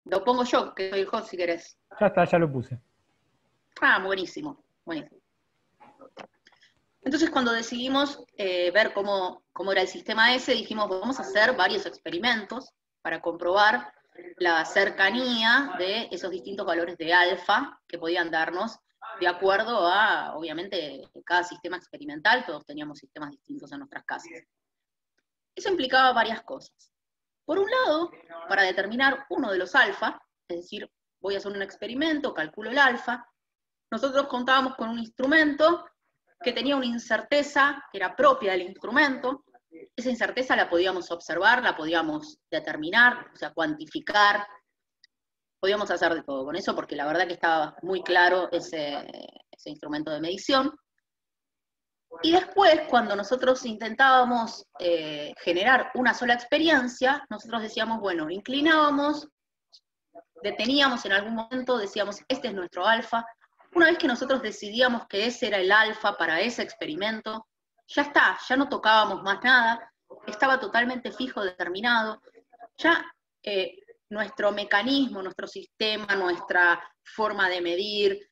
Lo pongo yo, que soy el host si querés. Ya está, ya lo puse. Ah, buenísimo, buenísimo. Entonces cuando decidimos ver cómo era el sistema ese, dijimos, vamos a hacer varios experimentos para comprobar la cercanía de esos distintos valores de alfa que podían darnos de acuerdo a, obviamente, cada sistema experimental, todos teníamos sistemas distintos en nuestras casas. Eso implicaba varias cosas. Por un lado, para determinar uno de los alfa, es decir, voy a hacer un experimento, calculo el alfa, nosotros contábamos con un instrumento que tenía una incerteza que era propia del instrumento. Esa incerteza la podíamos observar, la podíamos determinar, o sea, cuantificar, podíamos hacer de todo con eso, porque la verdad que estaba muy claro ese instrumento de medición. Y después, cuando nosotros intentábamos generar una sola experiencia, nosotros decíamos, bueno, inclinábamos, deteníamos en algún momento, decíamos, este es nuestro alfa. Una vez que nosotros decidíamos que ese era el alfa para ese experimento, ya está, ya no tocábamos más nada, estaba totalmente fijo, determinado. Ya nuestro mecanismo, nuestro sistema, nuestra forma de medir,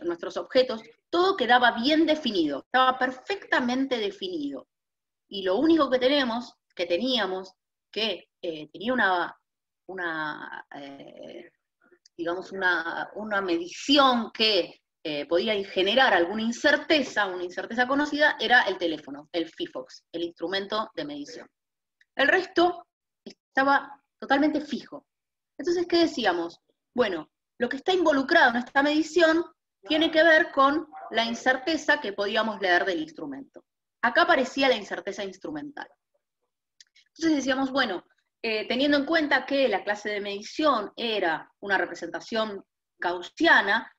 nuestros objetos, todo quedaba bien definido, estaba perfectamente definido. Y lo único que teníamos, que tenía digamos, una medición que podía generar alguna incerteza, una incerteza conocida, era el teléfono, el FIFOX, el instrumento de medición. El resto estaba totalmente fijo. Entonces, ¿qué decíamos? Bueno, lo que está involucrado en esta medición tiene que ver con la incerteza que podíamos leer del instrumento. Acá aparecía la incerteza instrumental. Entonces decíamos, bueno, teniendo en cuenta que la clase de medición era una representación gaussiana,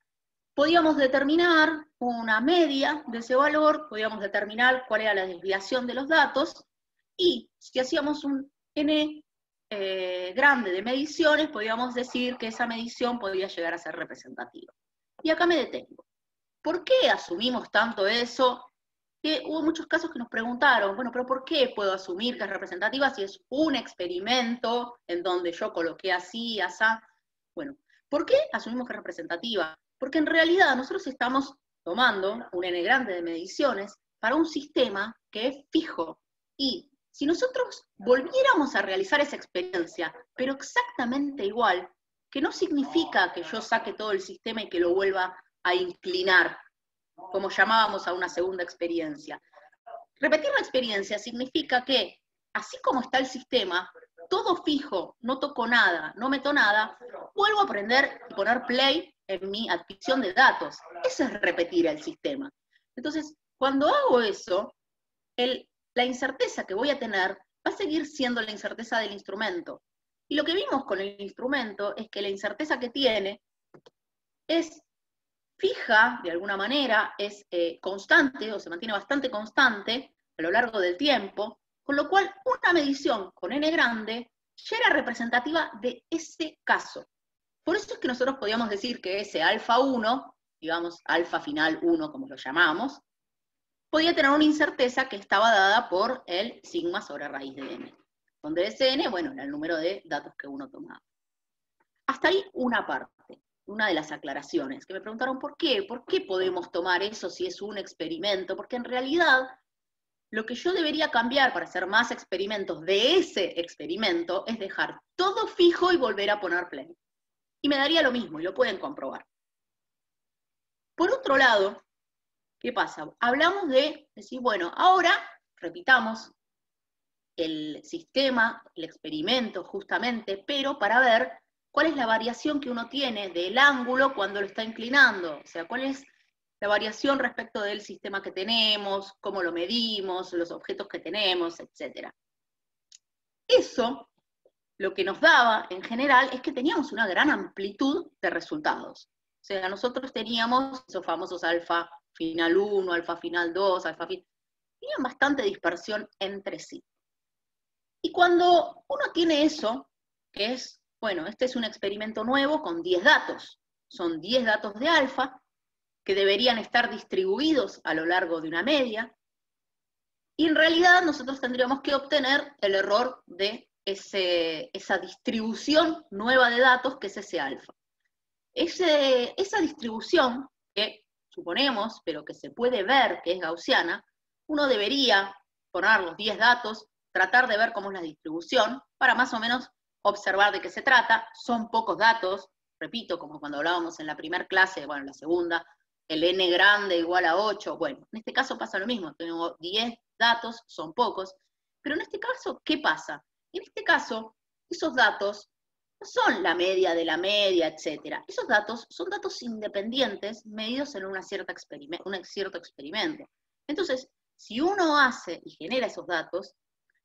podíamos determinar una media de ese valor, podíamos determinar cuál era la desviación de los datos, y si hacíamos un n grande de mediciones, podíamos decir que esa medición podía llegar a ser representativa. Y acá me detengo. ¿Por qué asumimos tanto eso? Que hubo muchos casos que nos preguntaron, bueno, pero ¿por qué puedo asumir que es representativa si es un experimento en donde yo coloqué así, asá? Bueno, ¿por qué asumimos que es representativa? Porque en realidad nosotros estamos tomando un n grande de mediciones para un sistema que es fijo. Y si nosotros volviéramos a realizar esa experiencia, pero exactamente igual, que no significa que yo saque todo el sistema y que lo vuelva a inclinar, como llamábamos a una segunda experiencia. Repetir la experiencia significa que, así como está el sistema, todo fijo, no toco nada, no meto nada, vuelvo a aprender y poner play en mi adquisición de datos. Eso es repetir el sistema. Entonces, cuando hago eso, la incerteza que voy a tener va a seguir siendo la incerteza del instrumento. Y lo que vimos con el instrumento es que la incerteza que tiene es fija, de alguna manera, es constante, o se mantiene bastante constante a lo largo del tiempo, con lo cual una medición con n grande ya era representativa de ese caso. Por eso es que nosotros podíamos decir que ese alfa 1, digamos alfa final 1 como lo llamamos, podía tener una incerteza que estaba dada por el sigma sobre raíz de n, donde ese n, bueno, era el número de datos que uno tomaba. Hasta ahí una parte, una de las aclaraciones, que me preguntaron ¿por qué podemos tomar eso si es un experimento? Porque en realidad lo que yo debería cambiar para hacer más experimentos de ese experimento es dejar todo fijo y volver a poner play. Y me daría lo mismo, y lo pueden comprobar. Por otro lado, ¿qué pasa? Hablamos de decir, bueno, ahora repitamos el sistema, el experimento justamente, pero para ver cuál es la variación que uno tiene del ángulo cuando lo está inclinando, o sea, cuál es la variación respecto del sistema que tenemos, cómo lo medimos, los objetos que tenemos, etc. Eso, lo que nos daba en general, es que teníamos una gran amplitud de resultados. O sea, nosotros teníamos esos famosos alfa final 1, alfa final 2, alfa final... tenían bastante dispersión entre sí. Y cuando uno tiene eso, que es, bueno, este es un experimento nuevo con 10 datos, son 10 datos de alfa, que deberían estar distribuidos a lo largo de una media, y en realidad nosotros tendríamos que obtener el error de esa distribución nueva de datos que es ese alfa. Esa distribución que suponemos, pero que se puede ver que es gaussiana, uno debería poner los 10 datos, tratar de ver cómo es la distribución, para más o menos observar de qué se trata. Son pocos datos, repito, como cuando hablábamos en la primera clase, bueno, en la segunda, el n grande igual a 8, bueno, en este caso pasa lo mismo, tengo 10 datos, son pocos, pero en este caso, ¿qué pasa? En este caso, esos datos no son la media de la media, etc. Esos datos son datos independientes medidos en un cierto experimento. Entonces, si uno hace y genera esos datos,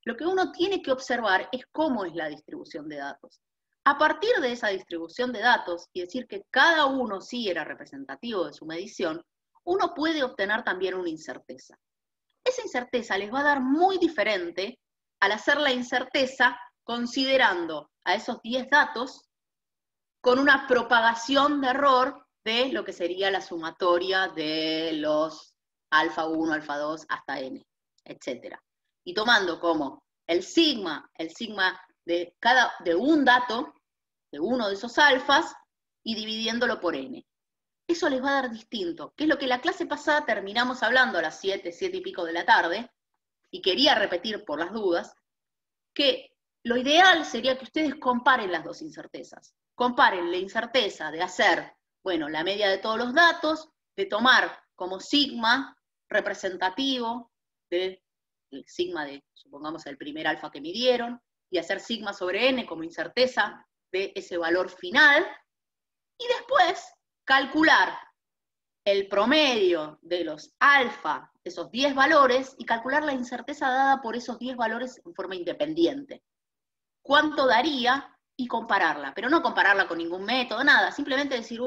lo que uno tiene que observar es cómo es la distribución de datos. A partir de esa distribución de datos, y decir que cada uno sí era representativo de su medición, uno puede obtener también una incerteza. Esa incerteza les va a dar muy diferente al hacer la incerteza considerando a esos 10 datos con una propagación de error de lo que sería la sumatoria de los alfa 1, alfa 2 hasta n, etc. Y tomando como el sigma de un dato, de uno de esos alfas, y dividiéndolo por n. Eso les va a dar distinto, que es lo que la clase pasada terminamos hablando a las 7 y pico de la tarde, y quería repetir por las dudas, que lo ideal sería que ustedes comparen las dos incertezas. Comparen la incerteza de hacer, bueno, la media de todos los datos, de tomar como sigma representativo del sigma de, supongamos, el primer alfa que midieron, y hacer sigma sobre n como incerteza de ese valor final, y después calcular el promedio de los alfa, esos 10 valores, y calcular la incerteza dada por esos 10 valores en forma independiente. ¿Cuánto daría? Y compararla, pero no compararla con ningún método, nada, simplemente decir,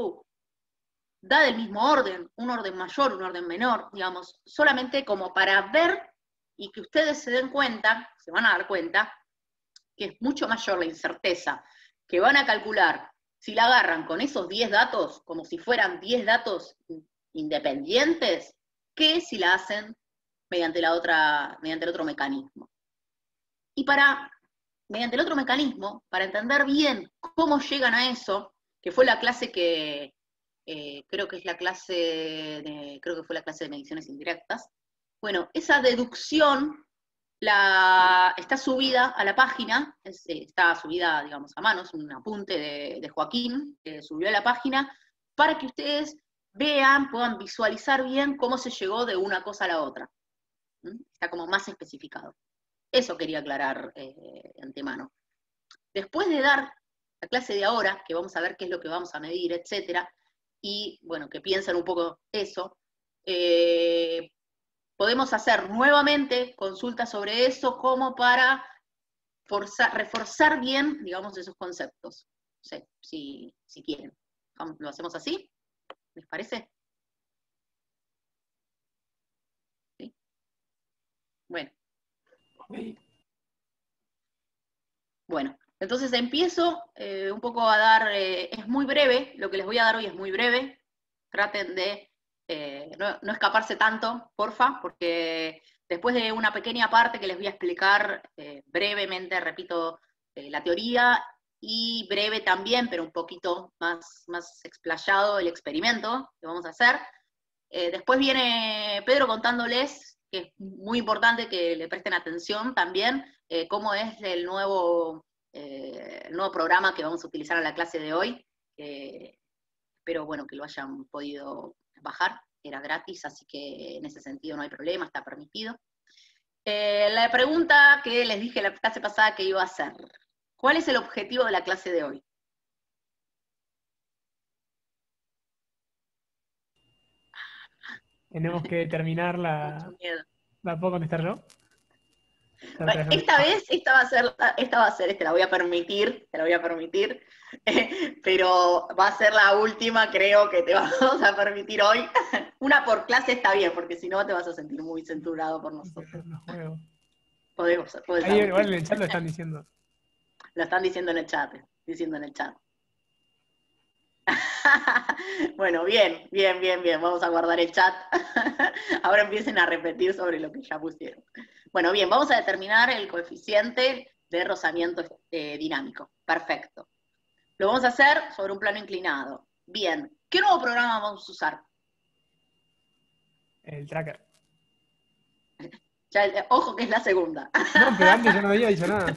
da del mismo orden, un orden mayor, un orden menor, digamos, solamente como para ver y que ustedes se den cuenta, se van a dar cuenta, que es mucho mayor la incerteza que van a calcular si la agarran con esos 10 datos, como si fueran 10 datos independientes, que si la hacen mediante el otro mecanismo. Y mediante el otro mecanismo, para entender bien cómo llegan a eso, que fue la clase que, creo que fue la clase de mediciones indirectas, bueno, esa deducción está subida a la página, está subida, digamos, a mano, es un apunte de Joaquín, que subió a la página, para que ustedes vean, puedan visualizar bien cómo se llegó de una cosa a la otra. Está como más especificado. Eso quería aclarar de antemano. Después de dar la clase de ahora, que vamos a ver qué es lo que vamos a medir, etcétera, y bueno, que piensen un poco eso, podemos hacer nuevamente consultas sobre eso como para reforzar bien, digamos, esos conceptos. No sé, si quieren. ¿Lo hacemos así? ¿Les parece? ¿Sí? Bueno. Bueno, entonces empiezo un poco a dar, es muy breve, lo que les voy a dar hoy es muy breve, traten de no escaparse tanto, porfa, porque después de una pequeña parte que les voy a explicar brevemente, repito, la teoría, y breve también, pero un poquito más explayado el experimento que vamos a hacer. Después viene Pedro contándoles, que es muy importante que le presten atención también, cómo es el nuevo programa que vamos a utilizar en la clase de hoy. Espero, bueno, que lo hayan podido bajar, era gratis, así que en ese sentido no hay problema, está permitido. La pregunta que les dije la clase pasada que iba a hacer, ¿cuál es el objetivo de la clase de hoy? Tenemos que determinar Mucho miedo. ¿La puedo contestar yo? Esta vez, te la voy a permitir, pero va a ser la última, creo que te vamos a permitir hoy. Una por clase está bien, porque si no te vas a sentir muy censurado por nosotros. Podés ahí igual en el chat lo están diciendo. Lo están diciendo en el chat, Bueno, bien, vamos a guardar el chat. Ahora empiecen a repetir sobre lo que ya pusieron. Bueno, bien, vamos a determinar el coeficiente, de rozamiento dinámico. Perfecto. Lo vamos a hacer sobre un plano inclinado. Bien. ¿Qué nuevo programa vamos a usar? El tracker. Ya, ojo que es la segunda. No, pero antes yo no había dicho nada.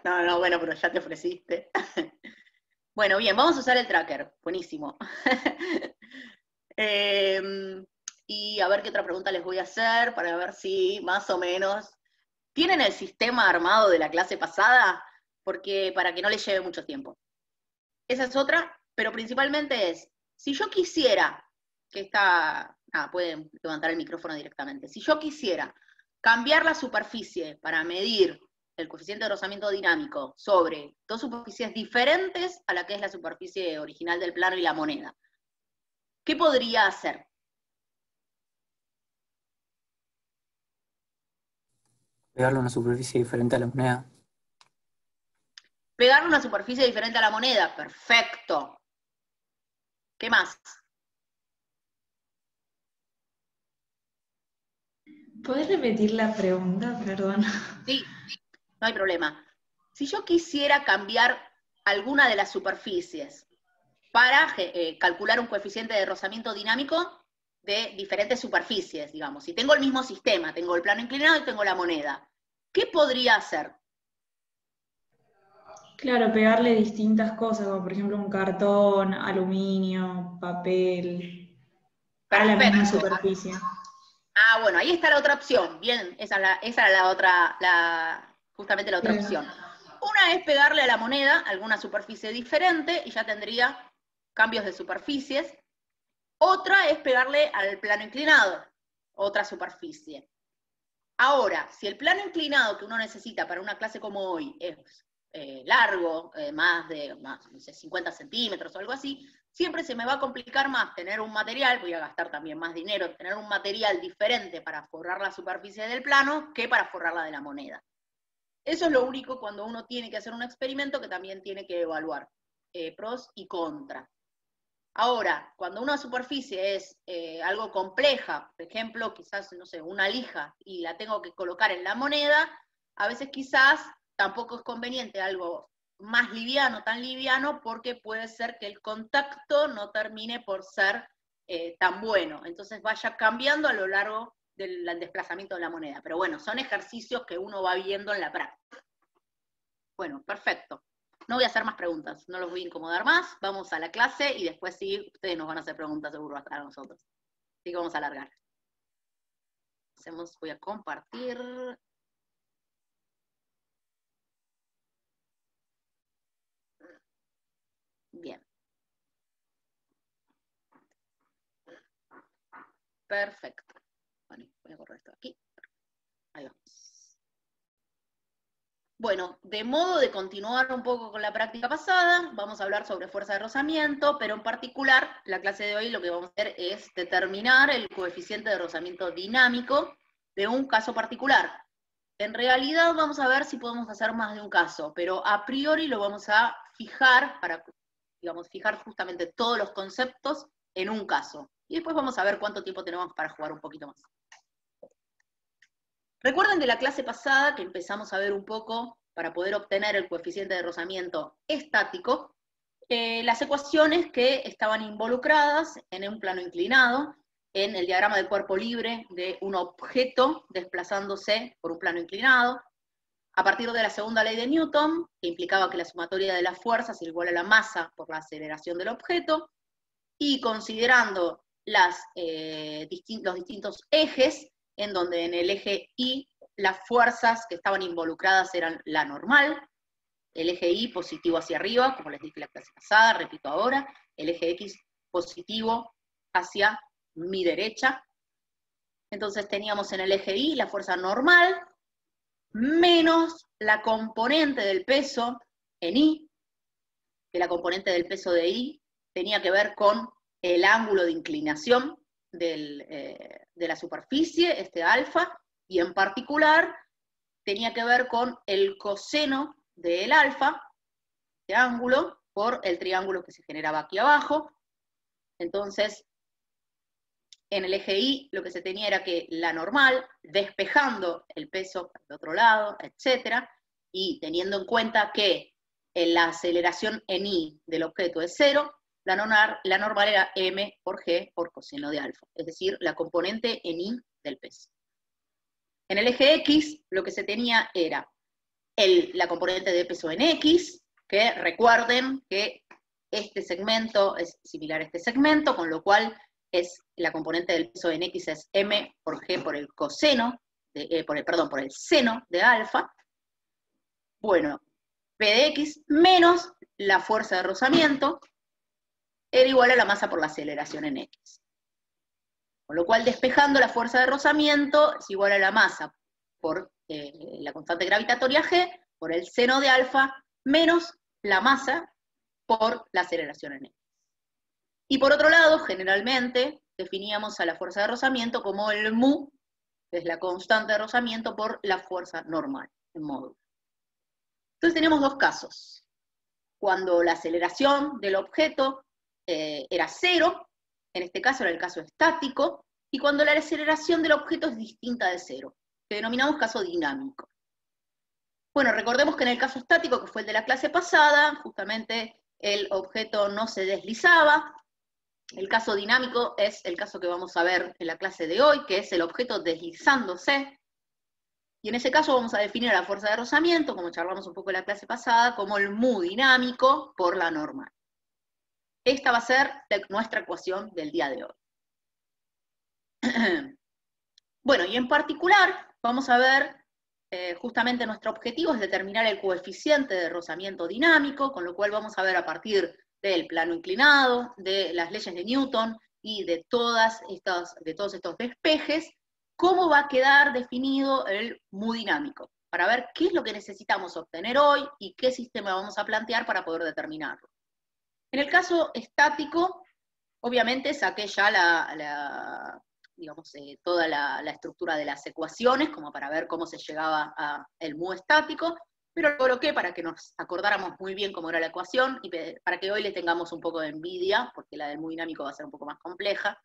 No, bueno, pero ya te ofreciste. Bueno, bien, vamos a usar el tracker. Buenísimo. Y a ver qué otra pregunta les voy a hacer para ver si más o menos tienen el sistema armado de la clase pasada, porque para que no les lleve mucho tiempo. Esa es otra, pero principalmente es, si yo quisiera, pueden levantar el micrófono directamente, si yo quisiera cambiar la superficie para medir el coeficiente de rozamiento dinámico sobre dos superficies diferentes a la que es la superficie original del plano y la moneda, ¿qué podría hacer? Pegarle a una superficie diferente a la moneda. Pegarle una superficie diferente a la moneda, perfecto. ¿Qué más? ¿Podés repetir la pregunta? Perdón. Sí, no hay problema. Si yo quisiera cambiar alguna de las superficies para calcular un coeficiente de rozamiento dinámico de diferentes superficies, digamos, si tengo el mismo sistema, tengo el plano inclinado y tengo la moneda, ¿qué podría hacer? Claro, pegarle distintas cosas, como por ejemplo un cartón, aluminio, papel, a la misma Perfecto. superficie. Ah, bueno, ahí está la otra opción. Bien, esa era la otra, justamente la otra Bien. opción. Una es pegarle a la moneda alguna superficie diferente y ya tendría cambios de superficies. Otra es pegarle al plano inclinado, otra superficie. Ahora, si el plano inclinado que uno necesita para una clase como hoy es largo, más de no sé, 50 centímetros o algo así, siempre se me va a complicar más tener un material, voy a gastar también más dinero en tener un material diferente para forrar la superficie del plano que para forrarla de la moneda. Eso es lo único cuando uno tiene que hacer un experimento que también tiene que evaluar pros y contras. Ahora, cuando una superficie es algo compleja, por ejemplo, quizás, no sé, una lija, y la tengo que colocar en la moneda, a veces quizás tampoco es conveniente algo más liviano, tan liviano, porque puede ser que el contacto no termine por ser tan bueno. Entonces vaya cambiando a lo largo del desplazamiento de la moneda. Pero bueno, son ejercicios que uno va viendo en la práctica. Bueno, perfecto. No voy a hacer más preguntas, no los voy a incomodar más, vamos a la clase y después sí, ustedes nos van a hacer preguntas seguro a nosotros. Así que vamos a alargar. Voy a compartir. Bien. Perfecto. Bueno, voy a correr esto de aquí. Ahí vamos. Bueno, de modo de continuar un poco con la práctica pasada, vamos a hablar sobre fuerza de rozamiento, pero en particular, la clase de hoy lo que vamos a hacer es determinar el coeficiente de rozamiento dinámico de un caso particular. En realidad vamos a ver si podemos hacer más de un caso, pero a priori lo vamos a fijar para, digamos, fijar justamente todos los conceptos en un caso. Y después vamos a ver cuánto tiempo tenemos para jugar un poquito más. Recuerden de la clase pasada que empezamos a ver un poco, para poder obtener el coeficiente de rozamiento estático, las ecuaciones que estaban involucradas en un plano inclinado, en el diagrama de cuerpo libre de un objeto desplazándose por un plano inclinado, a partir de la segunda ley de Newton, que implicaba que la sumatoria de las fuerzas era igual a la masa por la aceleración del objeto, y considerando los distintos ejes, en donde en el eje Y las fuerzas que estaban involucradas eran la normal, el eje Y positivo hacia arriba, como les dije la clase pasada, repito ahora, el eje X positivo hacia mi derecha. Entonces teníamos en el eje Y la fuerza normal, menos la componente del peso en Y, que la componente del peso de Y tenía que ver con el ángulo de inclinación de la superficie, este alfa, y en particular tenía que ver con el coseno del alfa, este ángulo, por el triángulo que se generaba aquí abajo. Entonces, en el eje Y lo que se tenía era que la normal, despejando el peso para el otro lado, etc., y teniendo en cuenta que la aceleración en I del objeto es 0, la normal era m por g por coseno de alfa, es decir, la componente en I del peso. En el eje X lo que se tenía era la componente de peso en X, que recuerden que este segmento es similar a este segmento, con lo cual la componente del peso en X es m por g por el coseno, por el seno de alfa. Bueno, P de X menos la fuerza de rozamiento era igual a la masa por la aceleración en X. Con lo cual, despejando la fuerza de rozamiento es igual a la masa por la constante gravitatoria G, por el seno de alfa, menos la masa por la aceleración en X. Y por otro lado, generalmente, definíamos a la fuerza de rozamiento como el mu, que es la constante de rozamiento por la fuerza normal, en módulo. Entonces tenemos dos casos. Cuando la aceleración del objeto era 0, en este caso era el caso estático, y cuando la aceleración del objeto es distinta de 0, que denominamos caso dinámico. Bueno, recordemos que en el caso estático, que fue el de la clase pasada, justamente el objeto no se deslizaba. El caso dinámico es el caso que vamos a ver en la clase de hoy, que es el objeto deslizándose. Y en ese caso vamos a definir a la fuerza de rozamiento, como charlamos un poco en la clase pasada, como el mu dinámico por la normal. Esta va a ser nuestra ecuación del día de hoy. Bueno, y en particular vamos a ver, justamente nuestro objetivo es determinar el coeficiente de rozamiento dinámico, con lo cual vamos a ver a partir del plano inclinado, de las leyes de Newton y de todos estos despejes, cómo va a quedar definido el mu dinámico, para ver qué es lo que necesitamos obtener hoy y qué sistema vamos a plantear para poder determinarlo. En el caso estático, obviamente saqué ya toda la estructura de las ecuaciones, como para ver cómo se llegaba al mu estático, pero lo coloqué para que nos acordáramos muy bien cómo era la ecuación, y para que hoy le tengamos un poco de envidia, porque la del mu dinámico va a ser un poco más compleja.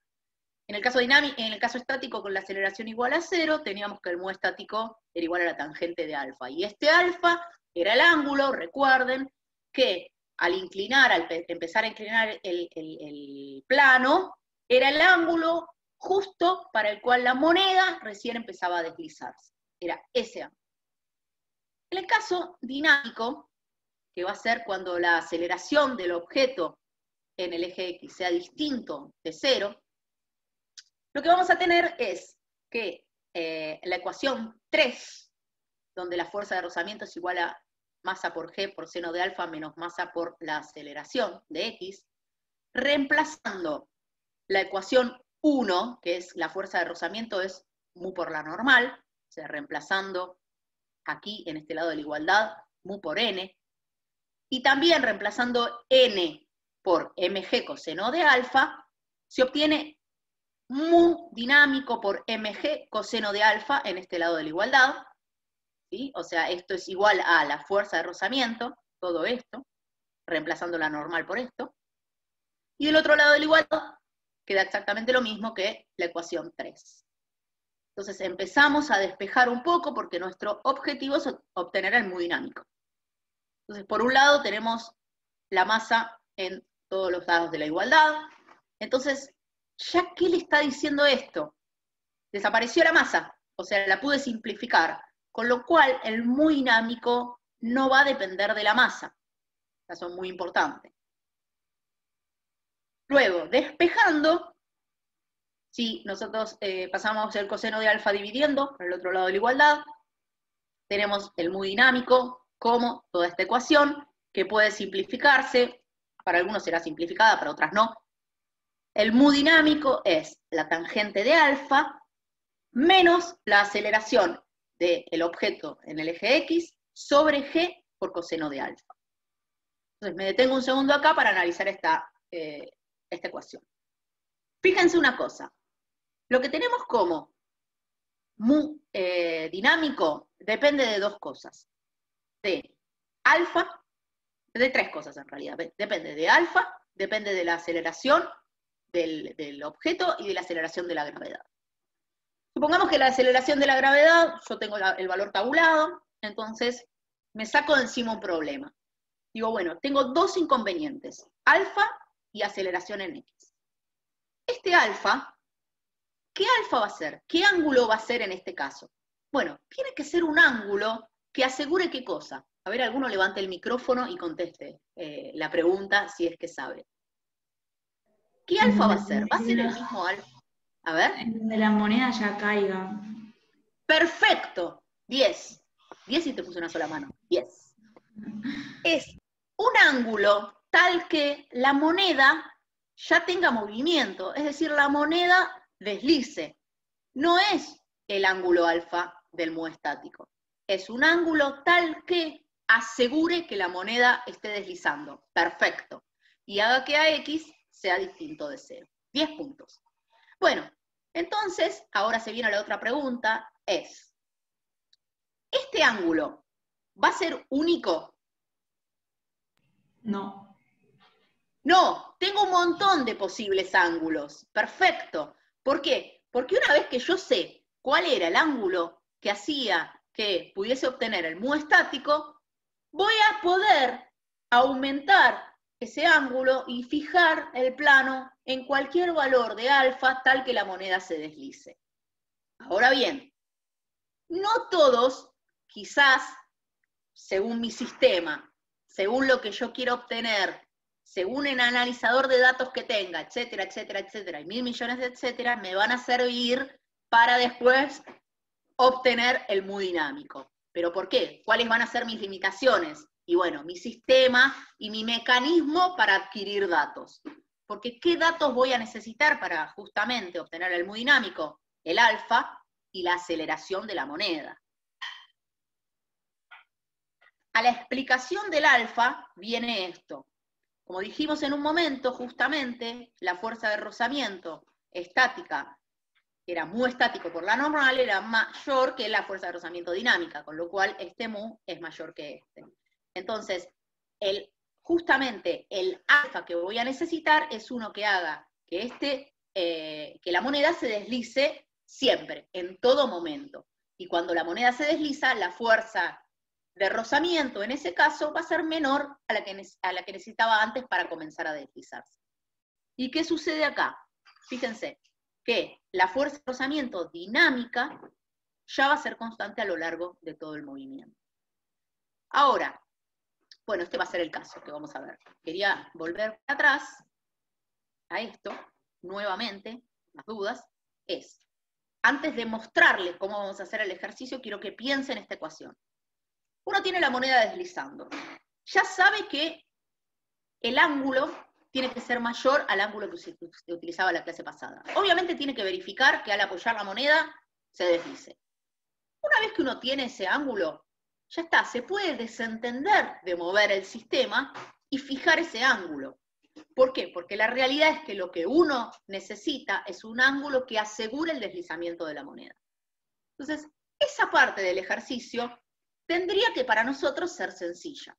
En el caso estático, con la aceleración igual a 0, teníamos que el mu estático era igual a la tangente de alfa, y este alfa era el ángulo, recuerden, que al empezar a inclinar el plano, era el ángulo justo para el cual la moneda recién empezaba a deslizarse. Era ese ángulo. En el caso dinámico, que va a ser cuando la aceleración del objeto en el eje X sea distinto de 0, lo que vamos a tener es que la ecuación 3, donde la fuerza de rozamiento es igual a masa por g por seno de alfa menos masa por la aceleración de x, reemplazando la ecuación 1, que es la fuerza de rozamiento es mu por la normal, o sea, reemplazando aquí en este lado de la igualdad mu por n, y también reemplazando n por mg coseno de alfa, se obtiene mu dinámico por mg coseno de alfa en este lado de la igualdad, ¿sí? O sea, esto es igual a la fuerza de rozamiento, todo esto, reemplazando la normal por esto. Y del otro lado de la igualdad queda exactamente lo mismo que la ecuación 3. Entonces empezamos a despejar un poco porque nuestro objetivo es obtener el mu dinámico. Entonces, por un lado tenemos la masa en todos los lados de la igualdad. Entonces, ¿ya qué le está diciendo esto? Desapareció la masa, o sea, la pude simplificar, con lo cual el mu dinámico no va a depender de la masa. Eso es muy importante. Luego, despejando, si nosotros pasamos el coseno de alfa dividiendo por el otro lado de la igualdad, tenemos el mu dinámico como toda esta ecuación, que puede simplificarse, para algunos será simplificada, para otras no. El mu dinámico es la tangente de alfa menos la aceleración del objeto en el eje X sobre g por coseno de alfa. Entonces me detengo un segundo acá para analizar esta ecuación. Fíjense una cosa, lo que tenemos como mu dinámico depende de dos cosas, de alfa, de tres cosas en realidad, depende de alfa, depende de la aceleración del objeto y de la aceleración de la gravedad. Supongamos que la aceleración de la gravedad, yo tengo el valor tabulado, entonces me saco de encima un problema. Digo, bueno, tengo dos inconvenientes, alfa y aceleración en X. Este alfa, ¿qué alfa va a ser? ¿Qué ángulo va a ser en este caso? Bueno, tiene que ser un ángulo que asegure qué cosa. A ver, alguno levante el micrófono y conteste la pregunta si es que sabe. ¿Qué alfa va a ser? ¿Va a ser el mismo alfa? A ver. En donde la moneda ya caiga. Perfecto. 10. 10 y te puse una sola mano. 10. Es un ángulo tal que la moneda ya tenga movimiento, es decir, la moneda deslice. No es el ángulo alfa del mu estático. Es un ángulo tal que asegure que la moneda esté deslizando. Perfecto. Y haga que a X sea distinto de 0. 10 puntos. Bueno, entonces, ahora se viene la otra pregunta, es, ¿este ángulo va a ser único? No. No, tengo un montón de posibles ángulos. Perfecto. ¿Por qué? Porque una vez que yo sé cuál era el ángulo que hacía que pudiese obtener el mu estático, voy a poder aumentar ese ángulo y fijar el plano en cualquier valor de alfa tal que la moneda se deslice. Ahora bien, no todos, quizás, según mi sistema, según lo que yo quiero obtener, según el analizador de datos que tenga, etcétera, etcétera, etcétera, y 1000 millones de etcétera, me van a servir para después obtener el mu dinámico. ¿Pero por qué? ¿Cuáles van a ser mis limitaciones? Y bueno, mi sistema y mi mecanismo para adquirir datos. Porque ¿qué datos voy a necesitar para justamente obtener el mu dinámico? El alfa y la aceleración de la moneda. A la explicación del alfa viene esto. Como dijimos en un momento, justamente, la fuerza de rozamiento estática, que era mu estático por la normal, era mayor que la fuerza de rozamiento dinámica, con lo cual este mu es mayor que este. Entonces, justamente el alfa que voy a necesitar es uno que haga que la moneda se deslice siempre, en todo momento. Y cuando la moneda se desliza, la fuerza de rozamiento, en ese caso, va a ser menor a la que necesitaba antes para comenzar a deslizarse. ¿Y qué sucede acá? Fíjense que la fuerza de rozamiento dinámica ya va a ser constante a lo largo de todo el movimiento. Ahora, bueno, este va a ser el caso que vamos a ver. Quería volver atrás a esto, nuevamente, las dudas, antes de mostrarles cómo vamos a hacer el ejercicio, quiero que piensen en esta ecuación. Uno tiene la moneda deslizando. Ya sabe que el ángulo tiene que ser mayor al ángulo que se utilizaba en la clase pasada. Obviamente tiene que verificar que al apoyar la moneda se deslice. Una vez que uno tiene ese ángulo, ya está, se puede desentender de mover el sistema y fijar ese ángulo. ¿Por qué? Porque la realidad es que lo que uno necesita es un ángulo que asegure el deslizamiento de la moneda. Entonces, esa parte del ejercicio tendría que para nosotros ser sencilla.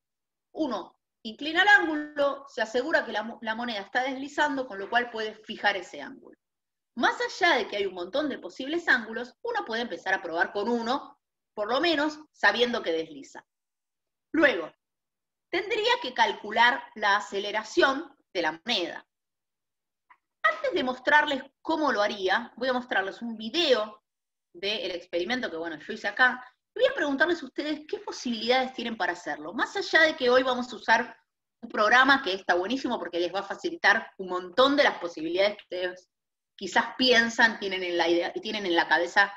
Uno inclina el ángulo, se asegura que la moneda está deslizando, con lo cual puede fijar ese ángulo. Más allá de que hay un montón de posibles ángulos, uno puede empezar a probar con uno, por lo menos sabiendo que desliza. Luego, tendría que calcular la aceleración de la moneda. Antes de mostrarles cómo lo haría, voy a mostrarles un video del experimento que, bueno, yo hice acá. Voy a preguntarles a ustedes qué posibilidades tienen para hacerlo. Más allá de que hoy vamos a usar un programa que está buenísimo porque les va a facilitar un montón de las posibilidades que ustedes quizás piensan, tienen en la cabeza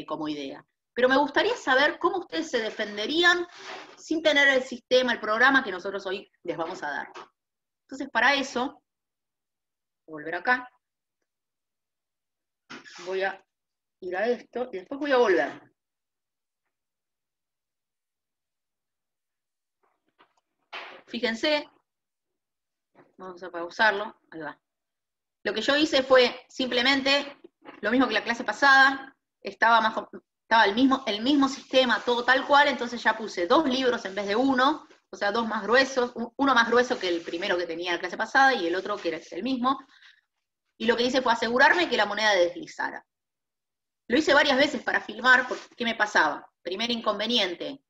como idea. Pero me gustaría saber cómo ustedes se defenderían sin tener el sistema, el programa que nosotros hoy les vamos a dar. Entonces, para eso, voy a volver acá, voy a ir a esto y después voy a volver. Fíjense, vamos a pausarlo, ahí va. Lo que yo hice fue simplemente lo mismo que la clase pasada, estaba el mismo sistema, todo tal cual, entonces ya puse 2 libros en vez de 1, o sea, 2 más gruesos, uno más grueso que el primero que tenía la clase pasada y el otro que era el mismo, y lo que hice fue asegurarme que la moneda deslizara. Lo hice varias veces para filmar, porque ¿qué me pasaba? Primer inconveniente,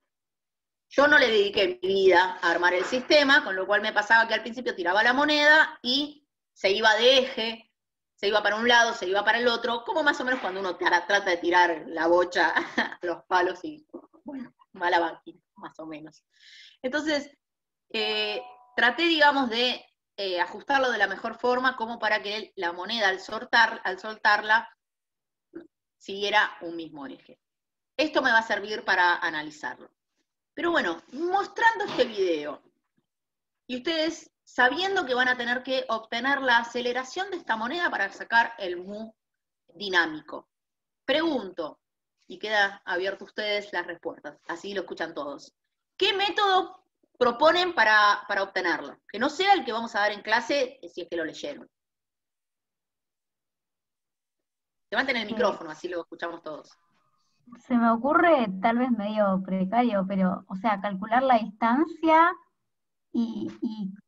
Yo no le dediqué mi vida a armar el sistema, con lo cual me pasaba que al principio tiraba la moneda y se iba de eje, se iba para un lado, se iba para el otro, como más o menos cuando uno trata de tirar la bocha a los palos y, bueno, mala máquina, más o menos. Entonces, traté, digamos, de ajustarlo de la mejor forma, como para que la moneda al soltarla siguiera un mismo eje. Esto me va a servir para analizarlo. Pero bueno, mostrando este video, y ustedes sabiendo que van a tener que obtener la aceleración de esta moneda para sacar el mu dinámico. Pregunto, y queda abierto a ustedes las respuestas, así lo escuchan todos. ¿Qué método proponen para obtenerlo? Que no sea el que vamos a dar en clase, si es que lo leyeron. Levanten el micrófono, así lo escuchamos todos. Se me ocurre, tal vez medio precario, pero, o sea, calcular la distancia y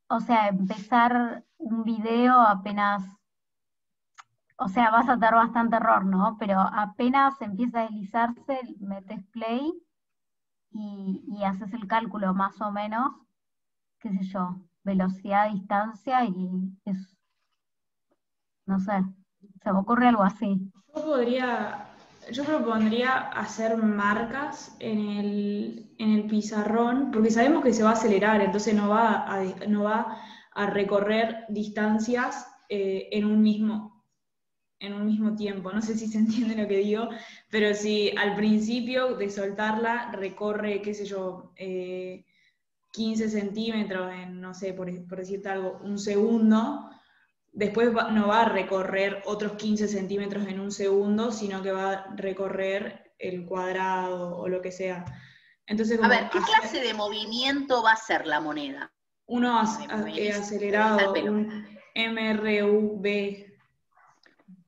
o sea, empezar un video apenas, o sea, vas a tener bastante error, ¿no? Pero apenas empieza a deslizarse, metes play y haces el cálculo más o menos, qué sé yo, velocidad, distancia y es, no sé, se me ocurre algo así. Yo propondría hacer marcas en el pizarrón, porque sabemos que se va a acelerar, entonces no va a recorrer distancias en un mismo tiempo. No sé si se entiende lo que digo, pero si al principio de soltarla recorre, qué sé yo, 15 centímetros en, no sé, por decirte algo, un segundo, después no va a recorrer otros 15 centímetros en un segundo, sino que va a recorrer el cuadrado o lo que sea. Entonces, a ver, ¿qué clase de movimiento va a ser la moneda? Uno acelerado, un MRUB.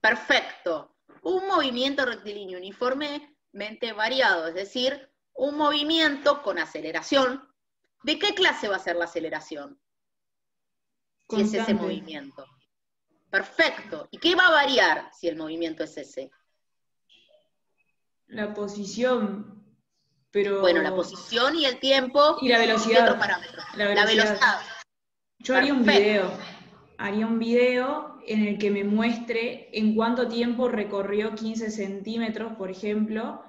Perfecto. Un movimiento rectilíneo uniformemente variado, es decir, un movimiento con aceleración. ¿De qué clase va a ser la aceleración? Si es ese movimiento. Perfecto. ¿Y qué va a variar si el movimiento es ese? La posición, pero... Bueno, la posición y el tiempo. Y la velocidad. Y otros parámetros. La velocidad. Yo haría un video. Haría un video en el que me muestre en cuánto tiempo recorrió 15 centímetros, por ejemplo,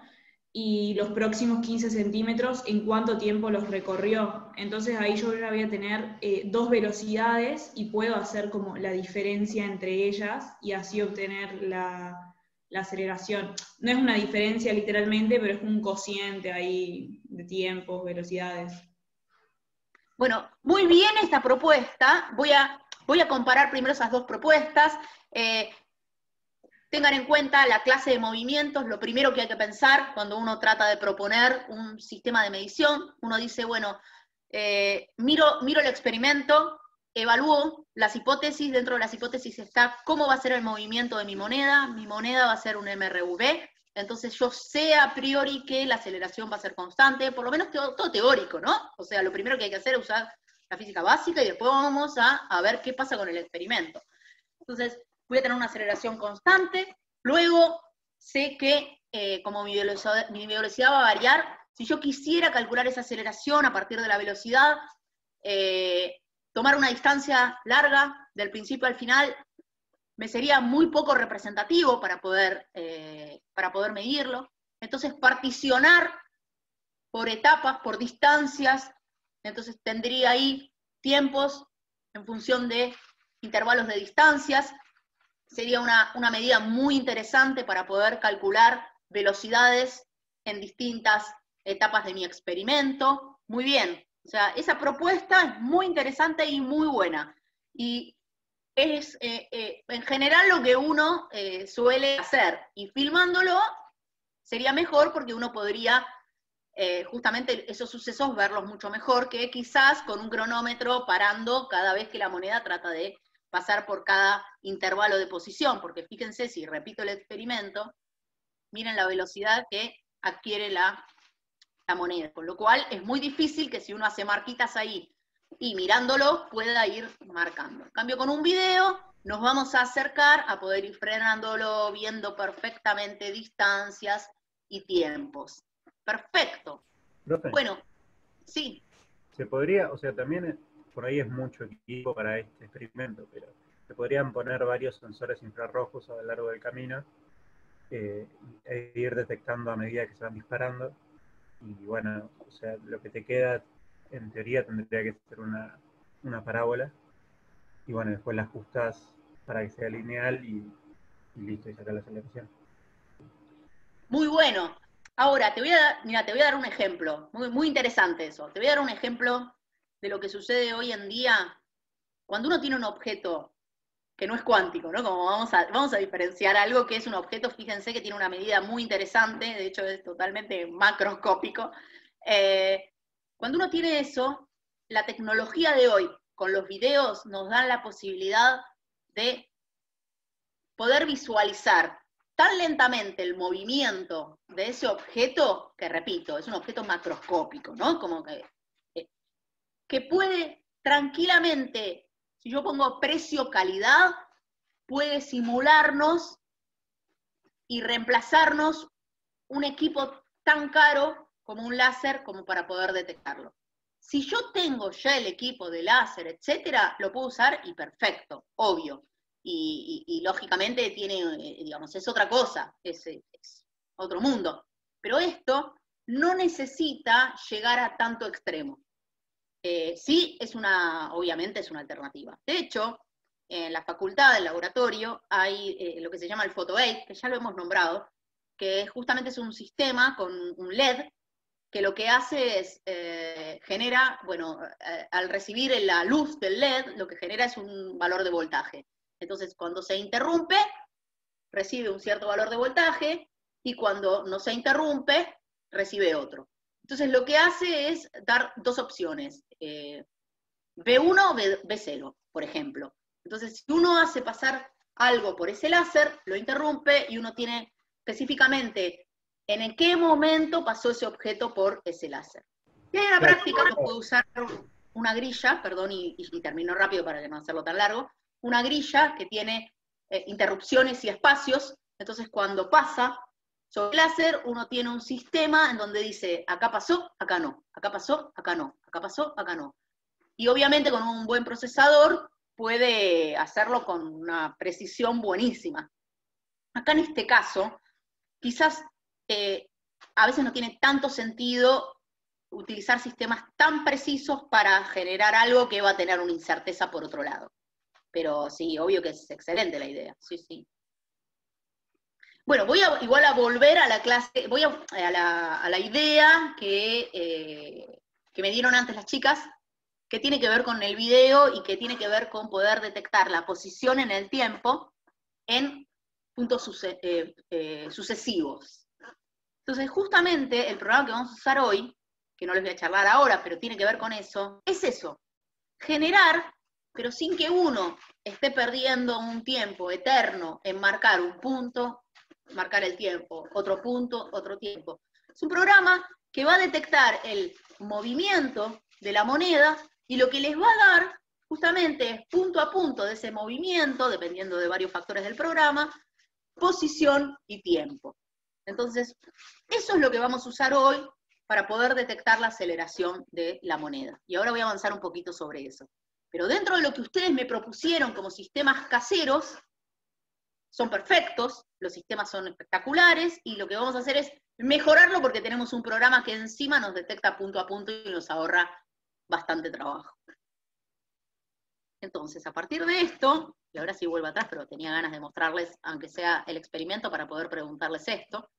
y los próximos 15 centímetros en cuánto tiempo los recorrió. Entonces ahí yo ya voy a tener dos velocidades y puedo hacer como la diferencia entre ellas y así obtener la aceleración. No es una diferencia literalmente, pero es un cociente ahí de tiempos, velocidades. Bueno, muy bien esta propuesta. Voy a comparar primero esas dos propuestas. Tengan en cuenta la clase de movimientos, lo primero que hay que pensar cuando uno trata de proponer un sistema de medición. Uno dice, bueno, miro el experimento, evalúo las hipótesis, dentro de las hipótesis está cómo va a ser el movimiento de mi moneda va a ser un MRV, entonces yo sé a priori que la aceleración va a ser constante, por lo menos todo teórico, ¿no? O sea, lo primero que hay que hacer es usar la física básica y después vamos a ver qué pasa con el experimento. Entonces, voy a tener una aceleración constante, luego sé que como mi velocidad va a variar, si yo quisiera calcular esa aceleración a partir de la velocidad, tomar una distancia larga del principio al final, me sería muy poco representativo para poder medirlo. Entonces, particionar por etapas, por distancias, entonces tendría ahí tiempos en función de intervalos de distancias. Sería una medida muy interesante para poder calcular velocidades en distintas etapas de mi experimento. Muy bien, o sea, esa propuesta es muy interesante y muy buena. Y es en general lo que uno suele hacer. Y filmándolo sería mejor porque uno podría justamente esos sucesos verlos mucho mejor que quizás con un cronómetro parando cada vez que la moneda trata de pasar por cada intervalo de posición, porque fíjense, si repito el experimento, miren la velocidad que adquiere la moneda, con lo cual es muy difícil que si uno hace marquitas ahí y mirándolo pueda ir marcando. En cambio, con un video nos vamos a acercar a poder ir frenándolo, viendo perfectamente distancias y tiempos. Perfecto. Profe, Bueno, Sí. Se podría, o sea, también por ahí es mucho equipo para este experimento, pero se podrían poner varios sensores infrarrojos a lo largo del camino e ir detectando a medida que se van disparando. Y bueno, o sea, lo que te queda, en teoría, tendría que ser una parábola. Y bueno, después la ajustas para que sea lineal y listo, y sacas la aceleración. Muy bueno. Ahora, te voy a dar un ejemplo, muy, muy interesante eso. Te voy a dar un ejemplo de lo que sucede hoy en día cuando uno tiene un objeto que no es cuántico, ¿no? Como vamos a diferenciar algo que es un objeto, fíjense que tiene una medida muy interesante, de hecho es totalmente macroscópico. Cuando uno tiene eso, la tecnología de hoy, con los videos, nos dan la posibilidad de poder visualizar tan lentamente el movimiento de ese objeto, que repito, es un objeto macroscópico, ¿no? Como que puede tranquilamente, si yo pongo precio-calidad, puede simularnos y reemplazarnos un equipo tan caro como un láser como para poder detectarlo. Si yo tengo ya el equipo de láser, etcétera, lo puedo usar y perfecto, obvio. Y lógicamente tiene, digamos, es otra cosa, es otro mundo. Pero esto no necesita llegar a tanto extremo. Sí, obviamente es una alternativa. De hecho, en la facultad, del laboratorio, hay lo que se llama el PhotoAid, que ya lo hemos nombrado, que justamente es un sistema con un LED, que lo que hace es, genera, bueno, al recibir la luz del LED, lo que genera es un valor de voltaje. Entonces, cuando se interrumpe, recibe un cierto valor de voltaje, y cuando no se interrumpe, recibe otro. Entonces, lo que hace es dar dos opciones, B1 o B0, por ejemplo. Entonces, si uno hace pasar algo por ese láser, lo interrumpe, y uno tiene específicamente en qué momento pasó ese objeto por ese láser. Y en la práctica uno puede usar una grilla, perdón, y termino rápido para no hacerlo tan largo, una grilla que tiene interrupciones y espacios. Entonces, cuando pasa sobre el láser, uno tiene un sistema en donde dice, acá pasó, acá no, acá pasó, acá no, acá pasó, acá no. Y obviamente con un buen procesador puede hacerlo con una precisión buenísima. Acá en este caso, quizás a veces no tiene tanto sentido utilizar sistemas tan precisos para generar algo que va a tener una incerteza por otro lado. Pero sí, obvio que es excelente la idea, sí, sí. Bueno, voy igual a volver a la clase, voy a la idea que me dieron antes las chicas, que tiene que ver con el video y que tiene que ver con poder detectar la posición en el tiempo en puntos sucesivos. Entonces, justamente el programa que vamos a usar hoy, que no les voy a charlar ahora, pero tiene que ver con eso, es eso, generar, pero sin que uno esté perdiendo un tiempo eterno en marcar un punto, marcar el tiempo, otro punto, otro tiempo. Es un programa que va a detectar el movimiento de la moneda, y lo que les va a dar justamente es punto a punto de ese movimiento, dependiendo de varios factores del programa, posición y tiempo. Entonces, eso es lo que vamos a usar hoy para poder detectar la aceleración de la moneda. Y ahora voy a avanzar un poquito sobre eso. Pero dentro de lo que ustedes me propusieron como sistemas caseros, son perfectos, los sistemas son espectaculares, y lo que vamos a hacer es mejorarlo porque tenemos un programa que encima nos detecta punto a punto y nos ahorra bastante trabajo. Entonces, a partir de esto, y ahora sí vuelvo atrás, pero tenía ganas de mostrarles, aunque sea el experimento, para poder preguntarles esto.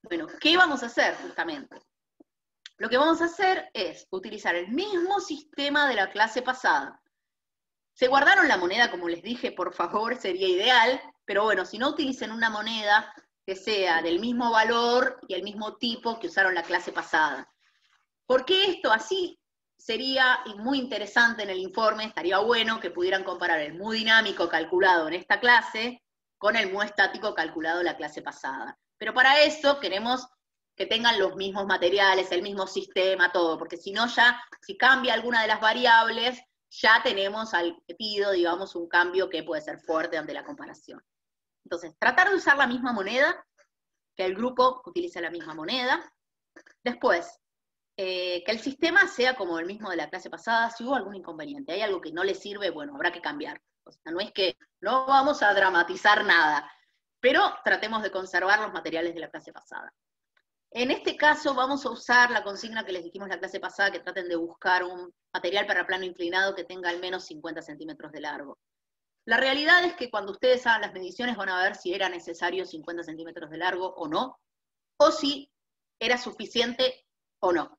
Bueno, ¿qué vamos a hacer justamente? Lo que vamos a hacer es utilizar el mismo sistema de la clase pasada. Se guardaron la moneda, como les dije, por favor, sería ideal, pero bueno, si no, utilicen una moneda que sea del mismo valor y el mismo tipo que usaron la clase pasada. ¿Por qué esto? Así sería muy interesante en el informe, estaría bueno que pudieran comparar el mu dinámico calculado en esta clase con el mu estático calculado en la clase pasada. Pero para eso queremos que tengan los mismos materiales, el mismo sistema, todo, porque si no ya, si cambia alguna de las variables, ya tenemos al pido, digamos, un cambio que puede ser fuerte ante la comparación. Entonces, tratar de usar la misma moneda, que el grupo utilice la misma moneda, Después, que el sistema sea como el mismo de la clase pasada. Si hubo algún inconveniente, hay algo que no le sirve, bueno, habrá que cambiar. O sea, no es que no vamos a dramatizar nada, pero tratemos de conservar los materiales de la clase pasada. En este caso vamos a usar la consigna que les dijimos la clase pasada, que traten de buscar un material para plano inclinado que tenga al menos 50 centímetros de largo. La realidad es que cuando ustedes hagan las mediciones van a ver si era necesario 50 centímetros de largo o no, o si era suficiente o no.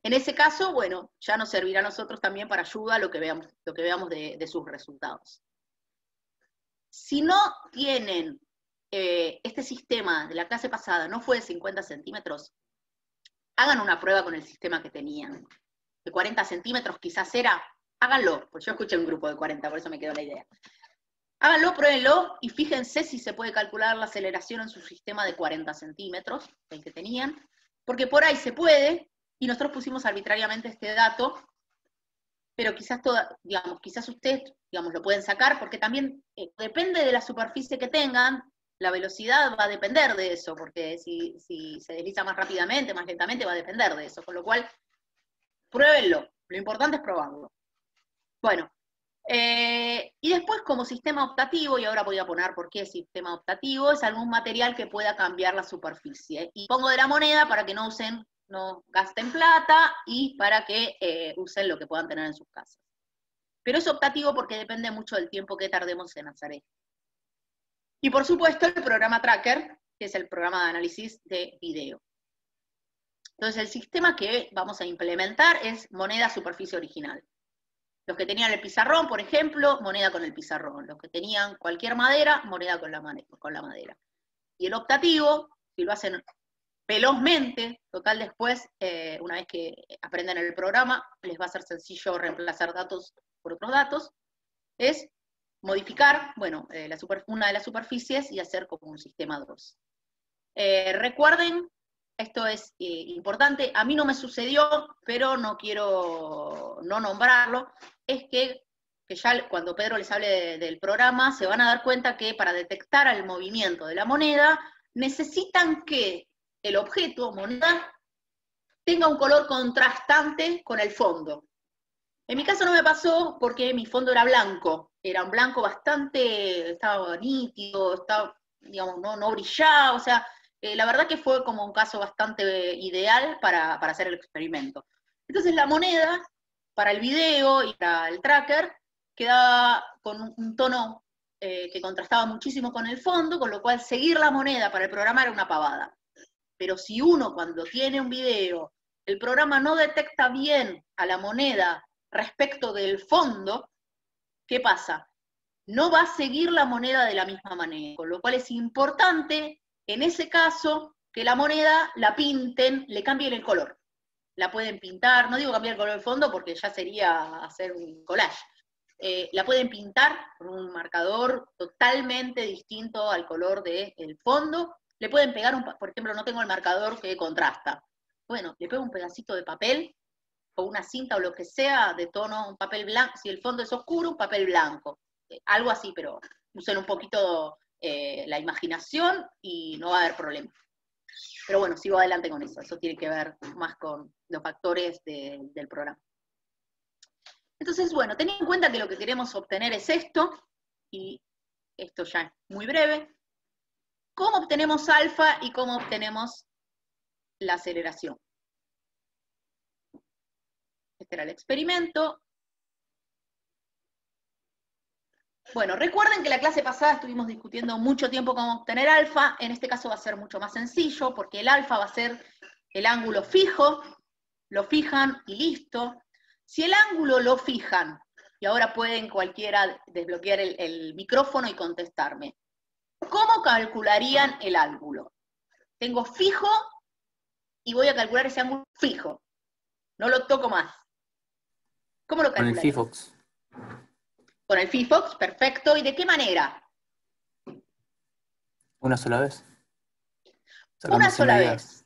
En ese caso, bueno, ya nos servirá a nosotros también para ayuda lo que veamos de sus resultados. Si no tienen este sistema de la clase pasada, no fue de 50 centímetros, hagan una prueba con el sistema que tenían. De 40 centímetros quizás era, háganlo, pues yo escuché un grupo de 40, por eso me quedó la idea. Háganlo, pruébenlo, y fíjense si se puede calcular la aceleración en su sistema de 40 centímetros, el que tenían, porque por ahí se puede, y nosotros pusimos arbitrariamente este dato, pero quizás quizás ustedes, lo pueden sacar, porque también depende de la superficie que tengan, la velocidad va a depender de eso, porque si se desliza más rápidamente, más lentamente, va a depender de eso, con lo cual, pruébenlo, lo importante es probarlo. Bueno, y después como sistema optativo, y ahora voy a poner por qué sistema optativo, es algún material que pueda cambiar la superficie. Y pongo de la moneda para que no gasten plata, y para que usen lo que puedan tener en sus casas. Pero es optativo porque depende mucho del tiempo que tardemos en hacer esto. Y por supuesto el programa Tracker, que es el programa de análisis de video. Entonces el sistema que vamos a implementar es moneda superficie original. Los que tenían el pizarrón, por ejemplo, moneda con el pizarrón. Los que tenían cualquier madera, moneda con la madera. Y el optativo, si lo hacen velozmente, total después, una vez que aprenden el programa, les va a ser sencillo reemplazar datos por otros datos, es modificar, bueno, una de las superficies y hacer como un sistema 2. Recuerden, esto es importante, a mí no me sucedió, pero no quiero no nombrarlo, es que ya cuando Pedro les hable del programa, se van a dar cuenta que para detectar el movimiento de la moneda, necesitan que el objeto, moneda, tenga un color contrastante con el fondo. En mi caso no me pasó porque mi fondo era blanco, era un blanco bastante, estaba nítido, no brillaba, o sea, la verdad que fue como un caso bastante ideal para hacer el experimento. Entonces la moneda, para el video y para el tracker, quedaba con un tono que contrastaba muchísimo con el fondo, con lo cual seguir la moneda para el programa era una pavada. Pero si uno cuando tiene un video, el programa no detecta bien a la moneda respecto del fondo, ¿qué pasa? No va a seguir la moneda de la misma manera, con lo cual es importante, en ese caso, que la moneda la pinten, le cambien el color. La pueden pintar, no digo cambiar el color del fondo porque ya sería hacer un collage. La pueden pintar con un marcador totalmente distinto al color del fondo. Le pueden pegar, por ejemplo, no tengo el marcador que contrasta. Bueno, le pego un pedacito de papel, o una cinta o lo que sea, de tono, un papel blanco, si el fondo es oscuro, un papel blanco. Algo así, pero usen un poquito la imaginación y no va a haber problema. Pero bueno, sigo adelante con eso tiene que ver más con los factores del programa. Entonces, bueno, teniendo en cuenta que lo que queremos obtener es esto, y esto ya es muy breve, ¿cómo obtenemos alfa y cómo obtenemos la aceleración? Este era el experimento. Bueno, recuerden que la clase pasada estuvimos discutiendo mucho tiempo cómo obtener alfa. En este caso va a ser mucho más sencillo, porque el alfa va a ser el ángulo fijo, lo fijan y listo. Si el ángulo lo fijan, y ahora pueden cualquiera desbloquear el micrófono y contestarme, ¿cómo calcularían el ángulo? Tengo fijo y voy a calcular ese ángulo fijo. No lo toco más. ¿Cómo lo calcularían? Con el FIFOX. Con el FIFOX, perfecto. ¿Y de qué manera? Una sola vez. Una sola vez.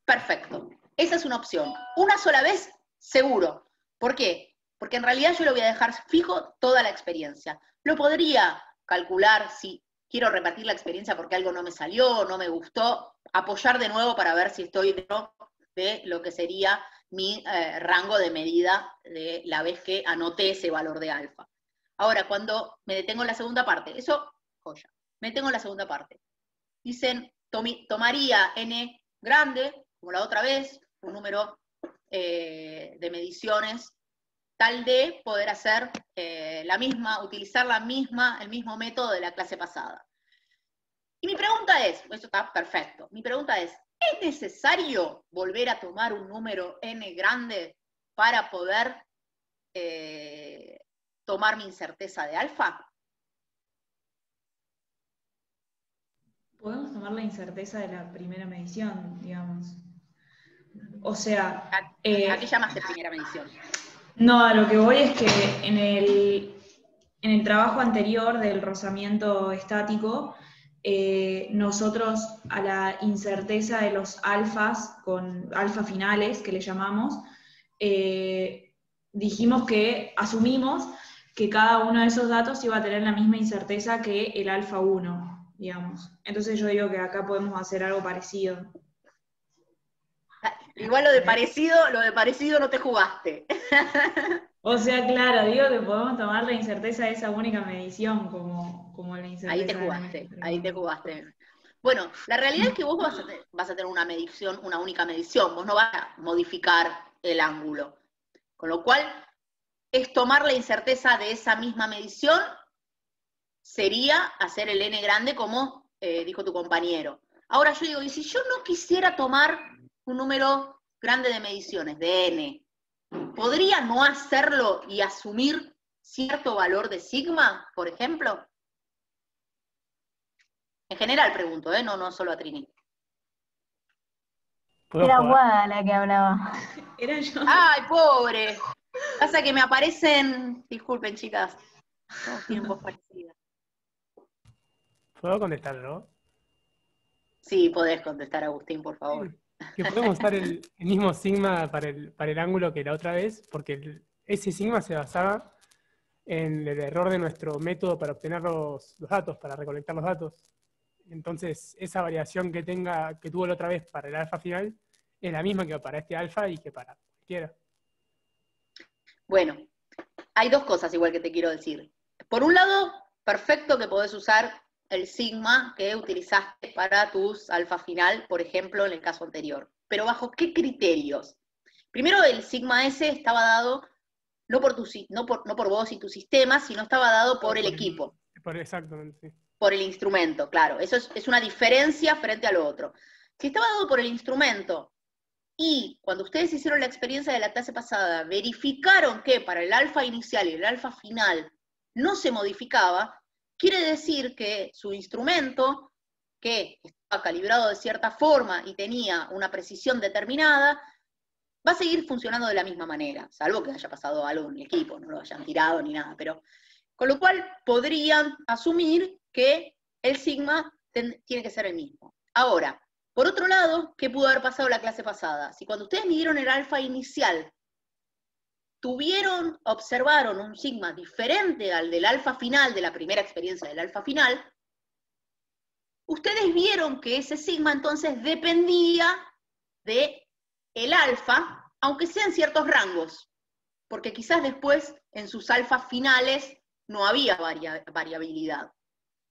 Perfecto. Esa es una opción. Una sola vez, seguro. ¿Por qué? Porque en realidad yo lo voy a dejar fijo toda la experiencia. Lo podría calcular si quiero repetir la experiencia porque algo no me salió, no me gustó, apoyar de nuevo para ver si estoy dentro de lo que sería mi rango de medida de la vez que anoté ese valor de alfa. Ahora, cuando me detengo en la segunda parte, eso, joya, me detengo en la segunda parte. Dicen, tomaría n grande, como la otra vez, un número de mediciones, tal de poder hacer utilizar el mismo método de la clase pasada. Y mi pregunta es, esto está perfecto, mi pregunta es necesario volver a tomar un número n grande para poder tomar mi incerteza de alfa? Podemos tomar la incerteza de la primera medición, digamos. O sea... ¿A qué llamaste primera medición? No, a lo que voy es que en el trabajo anterior del rozamiento estático, nosotros a la incerteza de los alfas, con alfa finales, que le llamamos, dijimos que asumimos que cada uno de esos datos iba a tener la misma incerteza que el alfa 1, digamos. Entonces yo digo que acá podemos hacer algo parecido. Igual lo de parecido no te jugaste. O sea, claro, digo que podemos tomar la incerteza de esa única medición como la incerteza. Ahí te jugaste. Bueno, la realidad es que vos vas a tener una medición, una única medición, vos no vas a modificar el ángulo. Con lo cual, es tomar la incerteza de esa misma medición, sería hacer el n grande como dijo tu compañero. Ahora yo digo, ¿y si yo no quisiera tomar un número grande de mediciones, de n? ¿Podría no hacerlo y asumir cierto valor de sigma, por ejemplo? En general pregunto, no solo a Trini. Era Guada la que hablaba. Era yo. ¡Ay, pobre! Pasa que me aparecen, disculpen chicas, todos tiempos parecidos. ¿Puedo contestarlo? Sí, podés contestar, Agustín, por favor. Que podemos usar el mismo sigma para el ángulo que la otra vez, porque ese sigma se basaba en el error de nuestro método para obtener los datos, para recolectar los datos. Entonces, esa variación que tuvo la otra vez para el alfa final, es la misma que para este alfa y que para cualquiera. Bueno, hay dos cosas igual que te quiero decir. Por un lado, perfecto que podés usar el sigma que utilizaste para tus alfa final, por ejemplo, en el caso anterior. Pero ¿bajo qué criterios? Primero, el sigma S estaba dado no por vos y tu sistema, sino estaba dado por el equipo. Exactamente, sí. Por el instrumento, claro. Eso es una diferencia frente a lo otro. Si estaba dado por el instrumento, y cuando ustedes hicieron la experiencia de la clase pasada, verificaron que para el alfa inicial y el alfa final no se modificaba, quiere decir que su instrumento, que estaba calibrado de cierta forma y tenía una precisión determinada, va a seguir funcionando de la misma manera, salvo que haya pasado algo en el equipo, no lo hayan tirado ni nada, pero con lo cual podrían asumir que el sigma tiene que ser el mismo. Ahora, por otro lado, ¿qué pudo haber pasado la clase pasada? Si cuando ustedes midieron el alfa inicial, observaron un sigma diferente al del alfa final, de la primera experiencia del alfa final, ustedes vieron que ese sigma entonces dependía de el alfa, aunque sean ciertos rangos, porque quizás después en sus alfas finales no había variabilidad,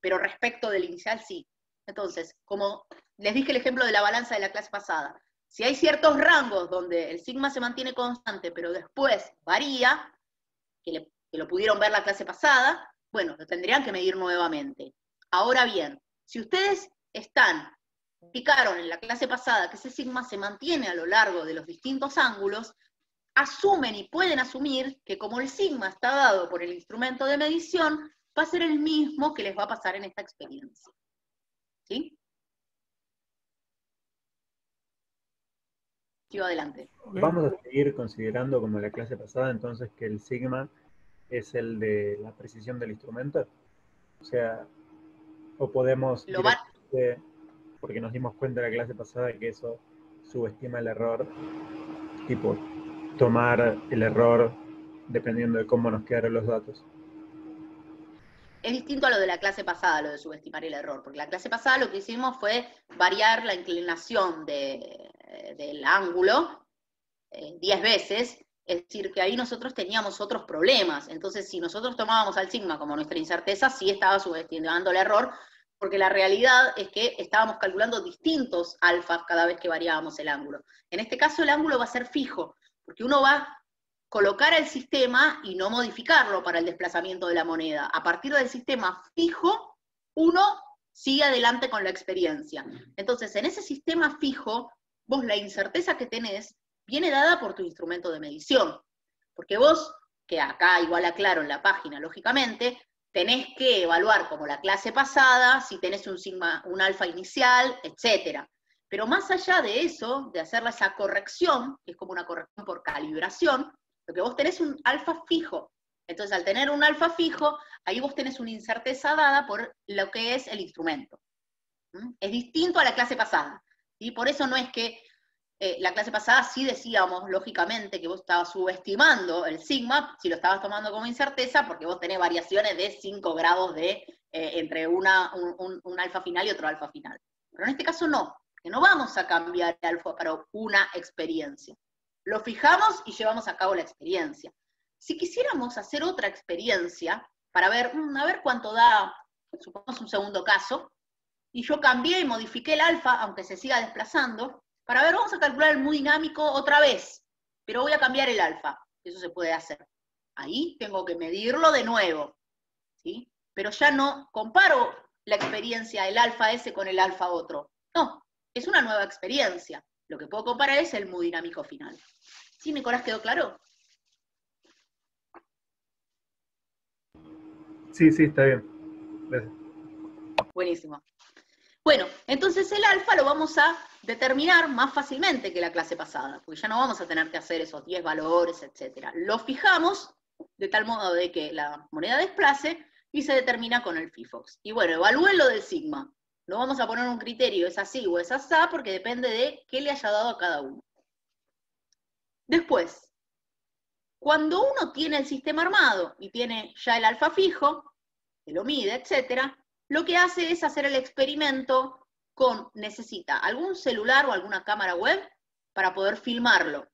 pero respecto del inicial sí. Entonces, como les dije el ejemplo de la balanza de la clase pasada, si hay ciertos rangos donde el sigma se mantiene constante, pero después varía, que lo pudieron ver la clase pasada, bueno, lo tendrían que medir nuevamente. Ahora bien, si ustedes explicaron en la clase pasada que ese sigma se mantiene a lo largo de los distintos ángulos, asumen y pueden asumir que como el sigma está dado por el instrumento de medición, va a ser el mismo que les va a pasar en esta experiencia. ¿Sí? Sigo adelante. Vamos a seguir considerando como la clase pasada entonces que el sigma es el de la precisión del instrumento. O sea, o podemos, porque nos dimos cuenta en la clase pasada que eso subestima el error, tipo tomar el error dependiendo de cómo nos quedaron los datos. Es distinto a lo de la clase pasada, lo de subestimar el error, porque la clase pasada lo que hicimos fue variar la inclinación del ángulo 10 veces, es decir, que ahí nosotros teníamos otros problemas. Entonces, si nosotros tomábamos al sigma como nuestra incerteza, sí estaba subestimando el error, porque la realidad es que estábamos calculando distintos alfas cada vez que variábamos el ángulo. En este caso el ángulo va a ser fijo, porque uno va a colocar el sistema y no modificarlo para el desplazamiento de la moneda. A partir del sistema fijo, uno sigue adelante con la experiencia. Entonces, en ese sistema fijo, vos la incerteza que tenés viene dada por tu instrumento de medición. Porque vos, que acá igual aclaro en la página, lógicamente, tenés que evaluar como la clase pasada, si tenés un sigma, un alfa inicial, etc. Pero más allá de eso, de hacer esa corrección, que es como una corrección por calibración, lo que vos tenés un alfa fijo. Entonces, al tener un alfa fijo, ahí vos tenés una incerteza dada por lo que es el instrumento. Es distinto a la clase pasada. Y por eso no es que la clase pasada sí decíamos, lógicamente, que vos estabas subestimando el sigma, si lo estabas tomando como incerteza, porque vos tenés variaciones de 5 grados entre un alfa final y otro alfa final. Pero en este caso no, que no vamos a cambiar el alfa para una experiencia. Lo fijamos y llevamos a cabo la experiencia. Si quisiéramos hacer otra experiencia, para ver, a ver cuánto da, supongamos un segundo caso, y yo cambié y modifiqué el alfa, aunque se siga desplazando, para ver, vamos a calcular el mu dinámico otra vez, pero voy a cambiar el alfa, eso se puede hacer. Ahí tengo que medirlo de nuevo, ¿sí? Pero ya no comparo la experiencia, el alfa ese con el alfa otro. No, es una nueva experiencia. Lo que puedo comparar es el mu dinámico final. ¿Sí, Nicolás, quedó claro? Sí, está bien. Gracias. Buenísimo. Bueno, entonces el alfa lo vamos a determinar más fácilmente que la clase pasada, porque ya no vamos a tener que hacer esos 10 valores, etc. Lo fijamos de tal modo de que la moneda desplace y se determina con el FIFOX. Y bueno, evalúen lo del sigma. No vamos a poner un criterio, es así o es asá, porque depende de qué le haya dado a cada uno. Después, cuando uno tiene el sistema armado y tiene ya el alfa fijo, que lo mide, etc., lo que hace es hacer el experimento necesita algún celular o alguna cámara web para poder filmarlo.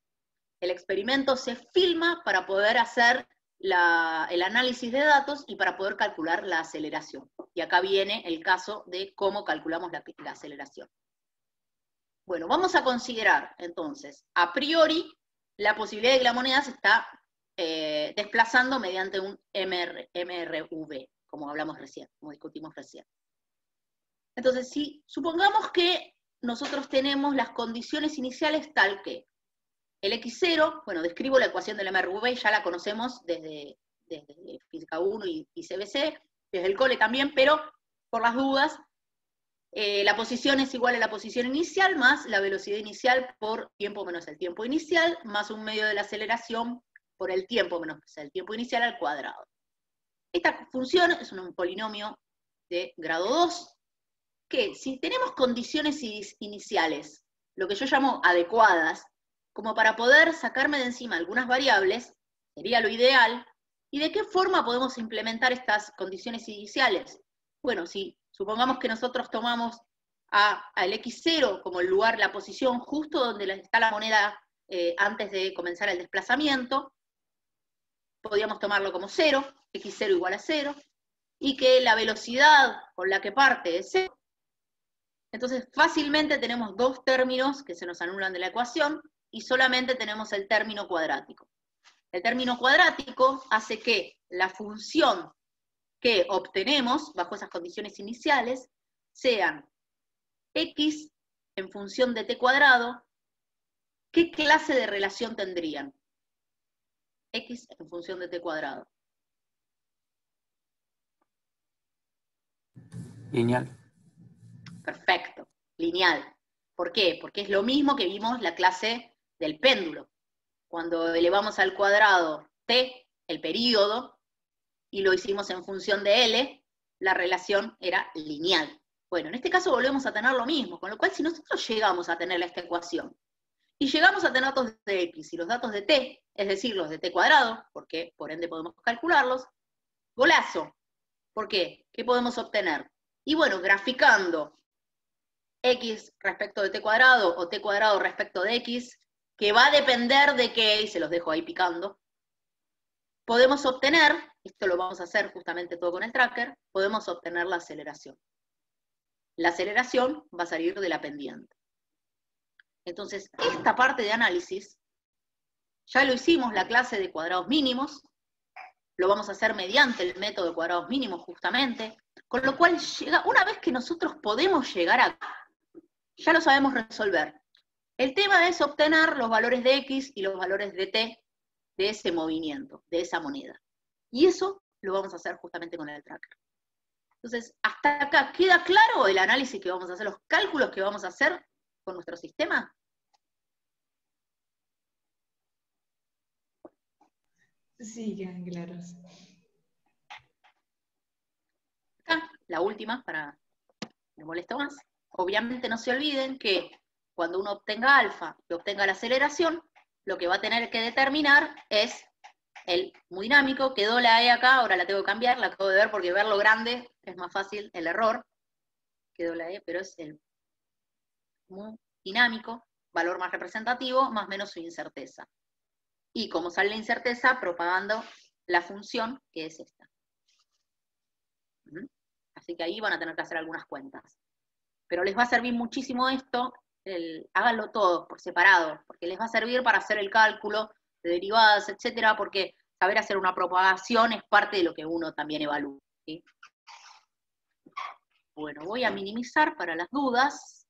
El experimento se filma para poder hacer el análisis de datos y para poder calcular la aceleración. Y acá viene el caso de cómo calculamos la aceleración. Bueno, vamos a considerar entonces, a priori, la posibilidad de que la moneda se está desplazando mediante un MRV, como hablamos recién, como discutimos recién. Entonces, si supongamos que nosotros tenemos las condiciones iniciales tal que el X0, bueno, describo la ecuación del MRV, ya la conocemos desde Física 1 y CBC, desde el cole también, pero por las dudas, la posición es igual a la posición inicial más la velocidad inicial por tiempo menos el tiempo inicial, más un medio de la aceleración por el tiempo menos el tiempo inicial al cuadrado. Esta función es un polinomio de grado 2, que si tenemos condiciones iniciales, lo que yo llamo adecuadas, como para poder sacarme de encima algunas variables, sería lo ideal. ¿Y de qué forma podemos implementar estas condiciones iniciales? Bueno, si supongamos que nosotros tomamos al X0 como el lugar, la posición justo donde está la moneda antes de comenzar el desplazamiento, podríamos tomarlo como 0, X0 igual a 0, y que la velocidad con la que parte es 0. Entonces fácilmente tenemos dos términos que se nos anulan de la ecuación, y solamente tenemos el término cuadrático. El término cuadrático hace que la función que obtenemos bajo esas condiciones iniciales sean x en función de t cuadrado. ¿Qué clase de relación tendrían? X en función de t cuadrado. Lineal. Perfecto, lineal. ¿Por qué? Porque es lo mismo que vimos la clase del péndulo. Cuando elevamos al cuadrado t, el período, y lo hicimos en función de L, la relación era lineal. Bueno, en este caso volvemos a tener lo mismo, con lo cual si nosotros llegamos a tener esta ecuación, y llegamos a tener datos de x y los datos de t, es decir, los de t cuadrado, porque por ende podemos calcularlos, golazo. ¿Por qué? ¿Qué podemos obtener? Y bueno, graficando x respecto de t cuadrado o t cuadrado respecto de x, que va a depender de qué, y se los dejo ahí picando, podemos obtener, esto lo vamos a hacer justamente todo con el tracker, podemos obtener la aceleración. La aceleración va a salir de la pendiente. Entonces, esta parte de análisis, ya lo hicimos la clase de cuadrados mínimos, lo vamos a hacer mediante el método de cuadrados mínimos justamente, con lo cual una vez que nosotros podemos llegar acá, ya lo sabemos resolver. El tema es obtener los valores de x y los valores de t de ese movimiento, de esa moneda. Y eso lo vamos a hacer justamente con el tracker. Entonces, hasta acá, ¿queda claro el análisis que vamos a hacer, los cálculos que vamos a hacer con nuestro sistema? Sí, quedan claros. Acá, la última, para que no molesto más. Obviamente no se olviden que cuando uno obtenga alfa y obtenga la aceleración, lo que va a tener que determinar es el muy dinámico. Quedó la E acá, ahora la tengo que cambiar, la acabo de ver porque verlo grande es más fácil, el error. Quedó la E, pero es el muy dinámico, valor más representativo, más menos su incerteza. Y como sale la incerteza, propagando la función, que es esta. Así que ahí van a tener que hacer algunas cuentas. Pero les va a servir muchísimo esto, háganlo todos por separado, porque les va a servir para hacer el cálculo de derivadas, etcétera, porque saber hacer una propagación es parte de lo que uno también evalúa, ¿sí? Bueno, voy a minimizar para las dudas.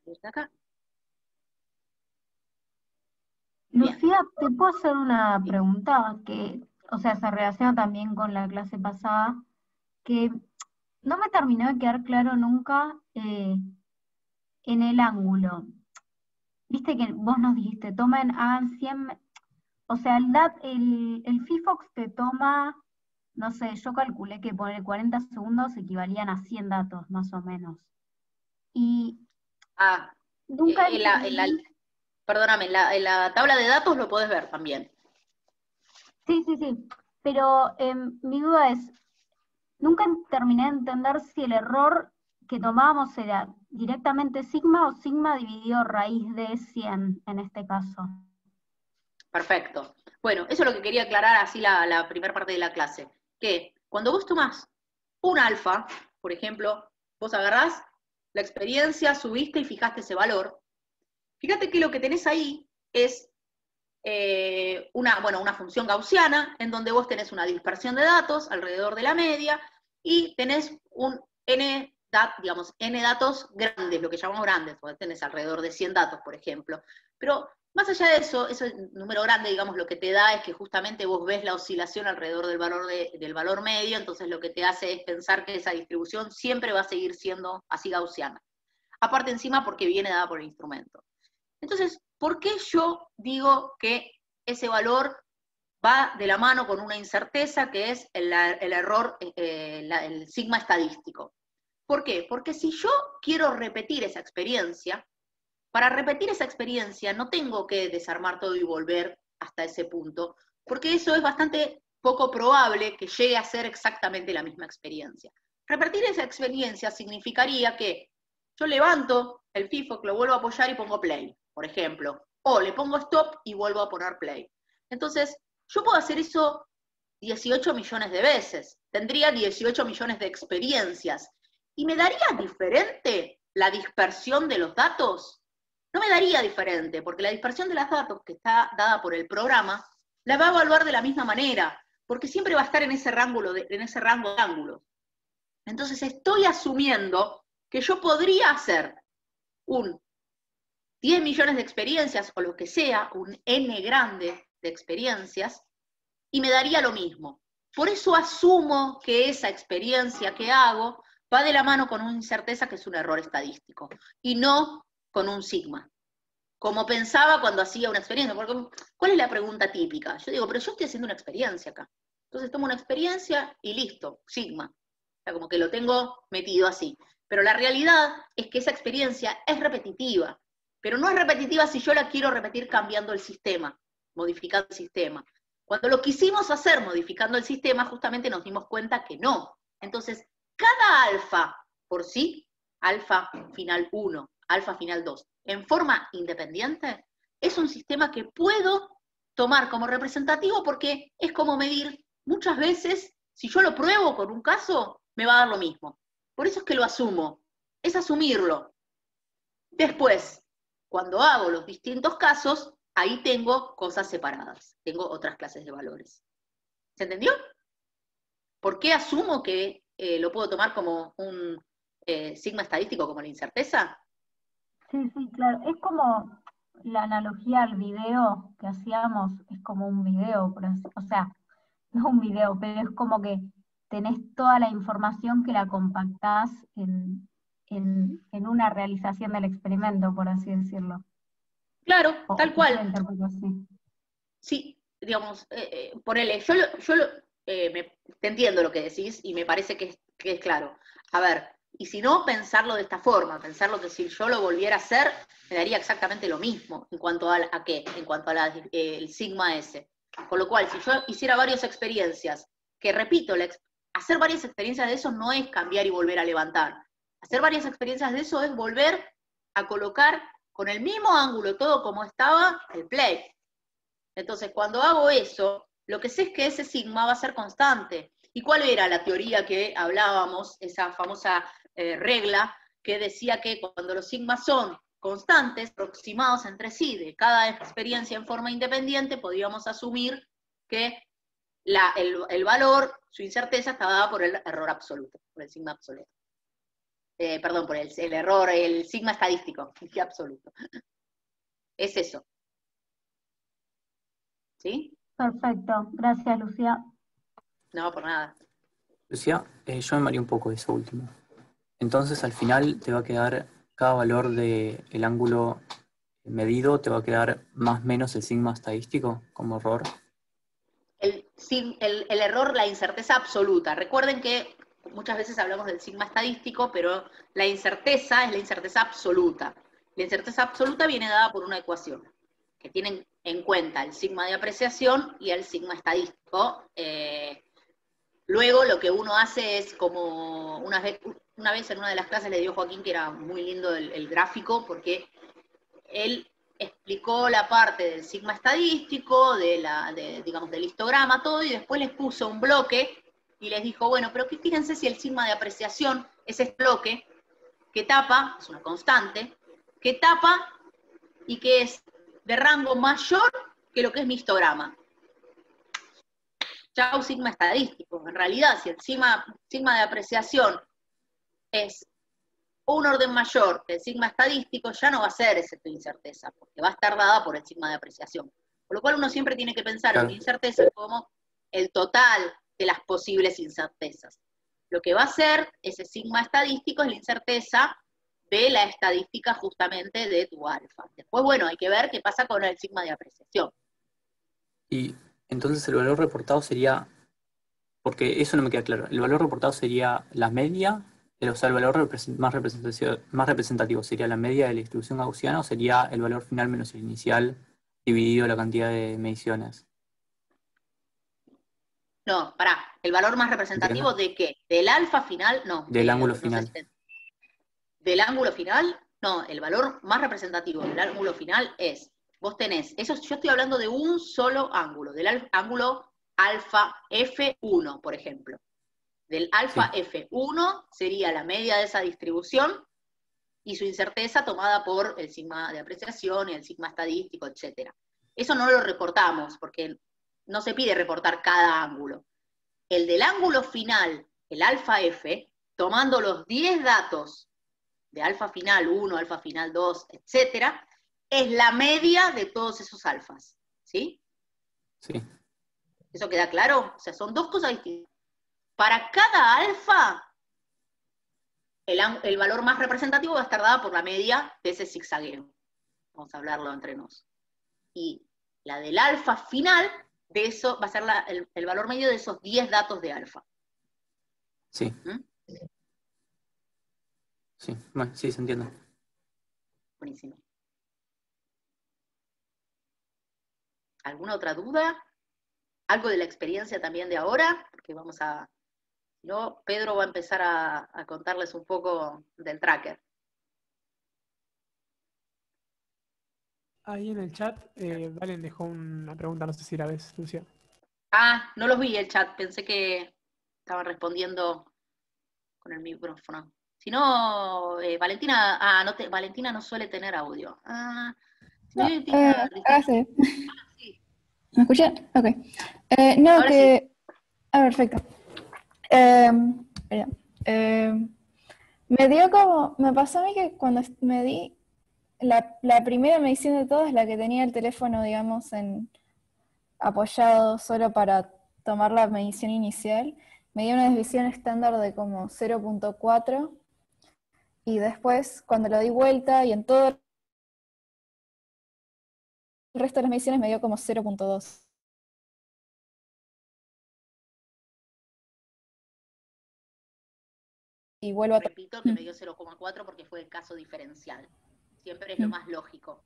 ¿Está acá? Lucía, ¿te puedo hacer una pregunta que, o sea, se relaciona también con la clase pasada, que no me terminó de quedar claro nunca en el ángulo? Viste que vos nos dijiste, hagan 100, o sea, el FIFOX te toma, no sé, yo calculé que por el 40 segundos equivalían a 100 datos, más o menos. Y nunca perdóname, en la tabla de datos lo podés ver también. Sí, pero mi duda es, nunca terminé de entender si el error que tomábamos era directamente sigma o sigma dividido raíz de 100 en este caso. Perfecto. Bueno, eso es lo que quería aclarar así la primera parte de la clase, que cuando vos tomás un alfa, por ejemplo, vos agarrás la experiencia, subiste y fijaste ese valor, fíjate que lo que tenés ahí es una función gaussiana, en donde vos tenés una dispersión de datos alrededor de la media, y tenés un n datos grandes, lo que llamamos grandes, porque tenés alrededor de 100 datos, por ejemplo. Pero más allá de eso, ese número grande, digamos, lo que te da es que justamente vos ves la oscilación alrededor del valor medio, entonces lo que te hace es pensar que esa distribución siempre va a seguir siendo así gaussiana. Aparte encima porque viene dada por el instrumento. Entonces, ¿por qué yo digo que ese valor va de la mano con una incerteza que es el error, el sigma estadístico? ¿Por qué? Porque si yo quiero repetir esa experiencia, para repetir esa experiencia no tengo que desarmar todo y volver hasta ese punto, porque eso es bastante poco probable que llegue a ser exactamente la misma experiencia. Repetir esa experiencia significaría que yo levanto el FIFO, lo vuelvo a apoyar y pongo play, por ejemplo, o le pongo stop y vuelvo a poner play. Entonces, yo puedo hacer eso 18 millones de veces, tendría 18 millones de experiencias, ¿y me daría diferente la dispersión de los datos? No me daría diferente, porque la dispersión de los datos que está dada por el programa, la va a evaluar de la misma manera, porque siempre va a estar en ese rango de ángulos. Entonces estoy asumiendo que yo podría hacer un 10 millones de experiencias, o lo que sea, un N grande de experiencias, y me daría lo mismo. Por eso asumo que esa experiencia que hago va de la mano con una incerteza que es un error estadístico, y no con un sigma. Como pensaba cuando hacía una experiencia, porque ¿cuál es la pregunta típica? Yo digo, pero yo estoy haciendo una experiencia acá. Entonces tomo una experiencia y listo, sigma. O sea, como que lo tengo metido así. Pero la realidad es que esa experiencia es repetitiva, pero no es repetitiva si yo la quiero repetir cambiando el sistema, modificando el sistema. Cuando lo quisimos hacer modificando el sistema, justamente nos dimos cuenta que no. Entonces, cada alfa por sí, alfa final 1, alfa final 2, en forma independiente, es un sistema que puedo tomar como representativo porque es como medir, muchas veces, si yo lo pruebo con un caso, me va a dar lo mismo. Por eso es que lo asumo, es asumirlo. Después, cuando hago los distintos casos, ahí tengo cosas separadas, tengo otras clases de valores. ¿Se entendió? ¿Por qué asumo que lo puedo tomar como un sigma estadístico, como la incerteza? Sí, sí, claro. Es como la analogía al video que hacíamos, es como un video, o sea, no un video, pero es como que tenés toda la información que la compactás en una realización del experimento, por así decirlo. Claro, O tal yo cual. lo interpreto así. Sí, digamos, ponele, te entiendo lo que decís y me parece que es claro. A ver, y si no, pensarlo de esta forma, pensarlo que si yo lo volviera a hacer, me daría exactamente lo mismo en cuanto a qué, en cuanto a el sigma S. Con lo cual, si yo hiciera varias experiencias, que repito, hacer varias experiencias de eso no es cambiar y volver a levantar. Hacer varias experiencias de eso es volver a colocar con el mismo ángulo, todo como estaba, el play. Entonces, cuando hago eso, lo que sé es que ese sigma va a ser constante. ¿Y cuál era la teoría que hablábamos, esa famosa regla que decía que cuando los sigmas son constantes, aproximados entre sí, de cada experiencia en forma independiente, podíamos asumir que el valor, su incerteza, estaba dada por el error absoluto, por el sigma absoluto. Perdón, por el error, el sigma estadístico, que absoluto. Es eso. ¿Sí? Perfecto, gracias Lucía. No, por nada. Lucía, yo me mareé un poco de eso último. Entonces al final te va a quedar cada valor del ángulo medido, te va a quedar más o menos el sigma estadístico como error. El error, la incerteza absoluta. Recuerden que muchas veces hablamos del sigma estadístico, pero la incerteza es la incerteza absoluta. La incerteza absoluta viene dada por una ecuación, que tienen en cuenta el sigma de apreciación y el sigma estadístico. Luego lo que uno hace es como, una vez en una de las clases le dio Joaquín que era muy lindo el gráfico, porque él explicó la parte del sigma estadístico, digamos, del histograma, todo, y después les puso un bloque y les dijo, bueno, pero fíjense si el sigma de apreciación es este bloque que tapa, es una constante, que tapa y que es de rango mayor que lo que es mi histograma. Chau sigma estadístico. En realidad, si el sigma de apreciación es un orden mayor que el sigma estadístico, ya no va a ser esa tu incerteza, porque va a estar dada por el sigma de apreciación. Por lo cual uno siempre tiene que pensar en la incerteza como el total de las posibles incertezas. Lo que va a ser ese sigma estadístico es la incerteza de la estadística justamente de tu alfa. Después, bueno, hay que ver qué pasa con el sigma de apreciación. Y entonces el valor reportado sería, porque eso no me queda claro, el valor reportado sería la media, o sea, el valor más representativo sería la media de la distribución gaussiana, o sería el valor final menos el inicial dividido la cantidad de mediciones. No, pará, ¿el valor más representativo de qué? ¿Del alfa final? No. Del ángulo final. ¿Del ángulo final? No, el valor más representativo del ángulo final es, vos tenés, eso yo estoy hablando de un solo ángulo, del ángulo alfa F1, por ejemplo. Del alfa F1 sería la media de esa distribución y su incerteza tomada por el sigma de apreciación y el sigma estadístico, etc. Eso no lo reportamos, porque no se pide reportar cada ángulo. El del ángulo final, el alfa F, tomando los 10 datos de alfa final 1, alfa final 2, etc., es la media de todos esos alfas. ¿Sí? Sí. ¿Eso queda claro? O sea, son dos cosas distintas. Para cada alfa, el valor más representativo va a estar dado por la media de ese zigzagueo. Vamos a hablarlo entre nos. Y la del alfa final, de eso va a ser el valor medio de esos 10 datos de alfa. Sí. Sí, bueno, sí, se entiende. Buenísimo. ¿Alguna otra duda? algo de la experiencia también de ahora, porque vamos a, ¿no? Pedro va a empezar a contarles un poco del tracker. Ahí en el chat, Valen dejó una pregunta, no sé si la ves, Lucía. Ah, no los vi el chat, pensé que estaban respondiendo con el micrófono. Si no, Valentina, Valentina no suele tener audio. Si No, Valentina, sí. sí. ¿Me escuchan? Ok. No, Ahora que... Ah, perfecto. Mira, me dio como... Me pasó a mí que cuando me di... La primera medición de todas, la que tenía el teléfono, digamos, apoyado solo para tomar la medición inicial, me dio una desviación estándar de como 0.4, y después, cuando lo di vuelta y en todo el resto de las mediciones, me dio como 0.2. Y vuelvo a... Repito que me dio 0,4 porque fue el caso diferencial. Siempre es lo más lógico.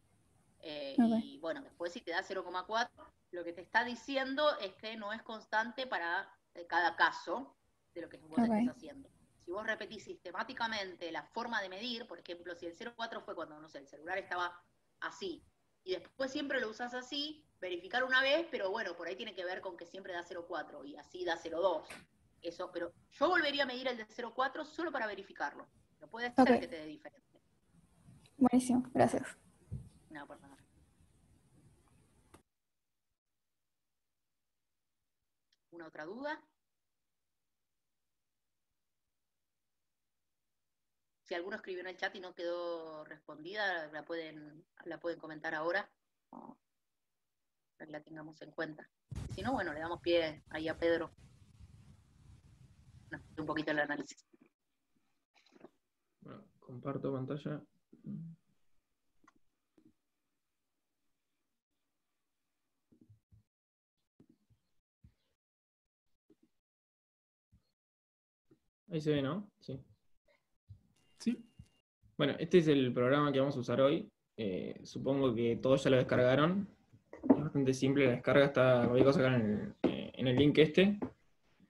Y bueno, después si te da 0,4, lo que te está diciendo es que no es constante para cada caso de lo que vos estés haciendo. Si vos repetís sistemáticamente la forma de medir, por ejemplo, si el 0,4 fue cuando, no sé, el celular estaba así, y después siempre lo usás así, verificar una vez, pero bueno, por ahí tiene que ver con que siempre da 0,4 y así da 0,2. Eso, pero yo volvería a medir el de 0,4 solo para verificarlo. No puede ser que te dé diferente. Buenísimo, gracias. No, por favor. ¿Una otra duda? Si alguno escribió en el chat y no quedó respondida, la pueden comentar ahora, para que la tengamos en cuenta. Si no, bueno, le damos pie ahí a Pedro. Un poquito el análisis. Bueno, comparto pantalla. Ahí se ve, ¿no? Sí. Sí. Bueno, este es el programa que vamos a usar hoy. Supongo que todos ya lo descargaron. Es bastante simple la descarga, está cualquier cosa acá en el link este.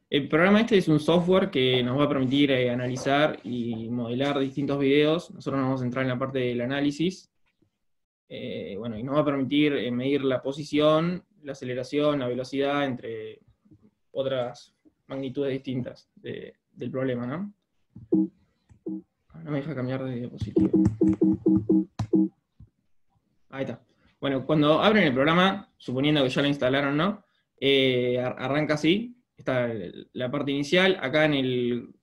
El programa este es un software que nos va a permitir analizar y modelar distintos videos. Nosotros nos vamos a entrar en la parte del análisis. Bueno, y nos va a permitir medir la posición, la aceleración, la velocidad, entre otras magnitudes distintas del problema, ¿no? No me deja cambiar de diapositiva. Ahí está. Bueno, cuando abren el programa, suponiendo que ya lo instalaron, ¿no? Arranca así. Está la parte inicial. Acá en el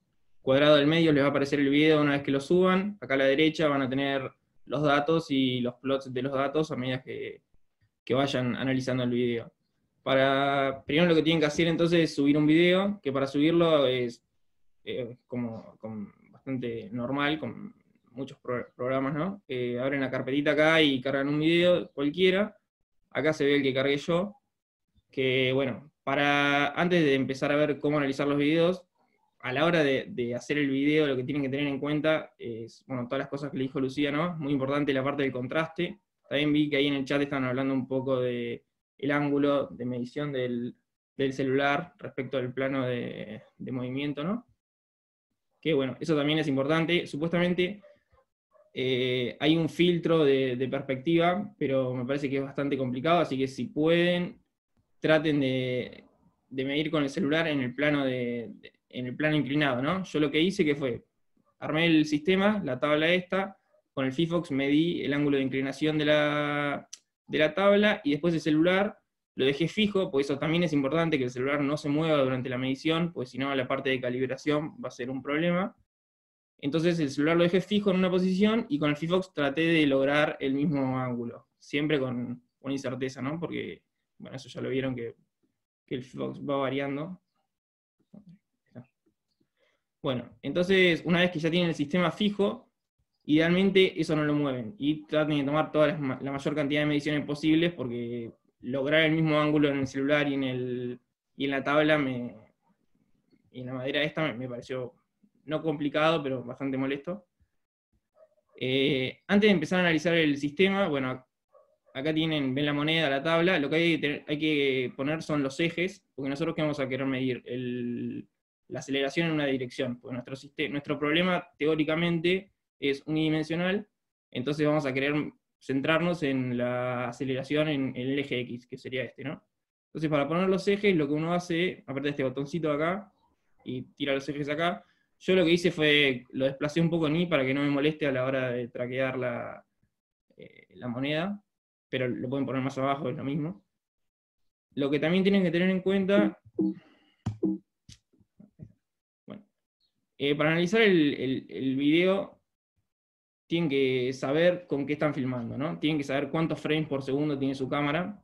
cuadrado del medio les va a aparecer el video una vez que lo suban. Acá a la derecha van a tener los datos y los plots de los datos a medida que vayan analizando el video. Primero lo que tienen que hacer entonces es subir un video, que para subirlo es como bastante normal, con muchos programas, ¿no? Abren la carpetita acá y cargan un video cualquiera. Acá se ve el que cargué yo, que bueno, antes de empezar a ver cómo analizar los videos, a la hora de hacer el video, lo que tienen que tener en cuenta es, bueno, todas las cosas que le dijo Lucía, ¿no? Muy importante la parte del contraste. También vi que ahí en el chat están hablando un poco del ángulo de medición del celular respecto al plano de movimiento, ¿no? Que bueno, eso también es importante. Supuestamente hay un filtro de perspectiva, pero me parece que es bastante complicado, así que si pueden, traten de medir con el celular en el plano en el plano inclinado, ¿no? Yo lo que hice que fue, armé el sistema, la tabla esta, con el Fifox medí el ángulo de inclinación de la tabla, y después el celular lo dejé fijo, porque eso también es importante, que el celular no se mueva durante la medición, porque si no la parte de calibración va a ser un problema. Entonces el celular lo dejé fijo en una posición, y con el Fifox traté de lograr el mismo ángulo, siempre con una incerteza, ¿no? Porque, bueno, eso ya lo vieron que el Fifox va variando. Bueno, entonces una vez que ya tienen el sistema fijo, idealmente eso no lo mueven, y traten de tomar la mayor cantidad de mediciones posibles, porque lograr el mismo ángulo en el celular y en la tabla y en la madera esta me pareció no complicado, pero bastante molesto. Antes de empezar a analizar el sistema, bueno, acá ven la moneda, la tabla, lo que hay que poner son los ejes, porque nosotros que vamos a querer medir la aceleración en una dirección, porque nuestro problema teóricamente es unidimensional, entonces vamos a querer centrarnos en la aceleración en el eje X, que sería este, ¿no? Entonces para poner los ejes, lo que uno hace, aprieta este botoncito acá, y tira los ejes acá. Yo lo que hice fue, lo desplacé un poco en I para que no me moleste a la hora de traquear la moneda, pero lo pueden poner más abajo, es lo mismo. Lo que también tienen que tener en cuenta, bueno, para analizar el video, tienen que saber con qué están filmando, ¿no? Tienen que saber cuántos frames por segundo tiene su cámara,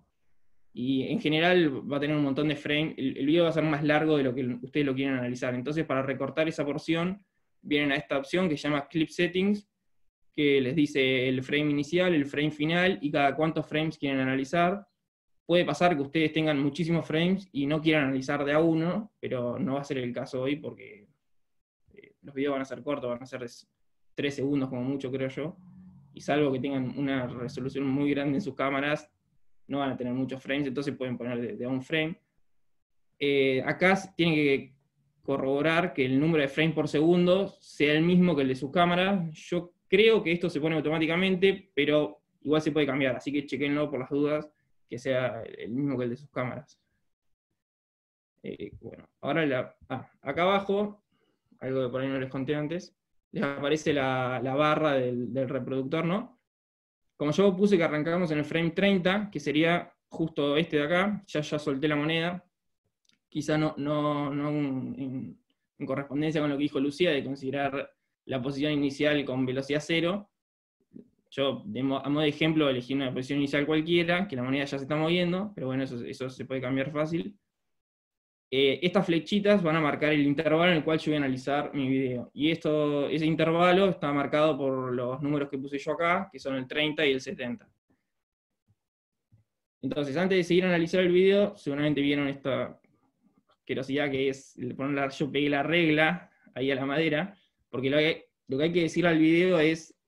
y en general va a tener un montón de frames, el video va a ser más largo de lo que ustedes lo quieren analizar. Entonces para recortar esa porción, vienen a esta opción que se llama Clip Settings, que les dice el frame inicial, el frame final, y cada cuántos frames quieren analizar. Puede pasar que ustedes tengan muchísimos frames y no quieran analizar de a uno, pero no va a ser el caso hoy porque los videos van a ser cortos, van a ser de 3 segundos como mucho, creo yo, y salvo que tengan una resolución muy grande en sus cámaras, no van a tener muchos frames, entonces pueden poner de a un frame. Acá tienen que corroborar que el número de frames por segundo sea el mismo que el de sus cámaras. Yo creo que esto se pone automáticamente, pero igual se puede cambiar, así que chequenlo por las dudas, que sea el mismo que el de sus cámaras. Bueno, ahora acá abajo, algo que por ahí no les conté antes, les aparece la barra del reproductor, ¿no? Como yo puse que arrancamos en el frame 30, que sería justo este de acá, ya solté la moneda, quizá no en correspondencia con lo que dijo Lucía, de considerar la posición inicial con velocidad 0, yo a modo de ejemplo elegí una posición inicial cualquiera, que la moneda ya se está moviendo, pero bueno, eso se puede cambiar fácil. Estas flechitas van a marcar el intervalo en el cual yo voy a analizar mi video. Y ese intervalo está marcado por los números que puse yo acá, que son el 30 y el 70. Entonces, antes de seguir a analizar el video, seguramente vieron esta asquerosidad que es, yo pegué la regla ahí a la madera, porque lo que hay que decir al video es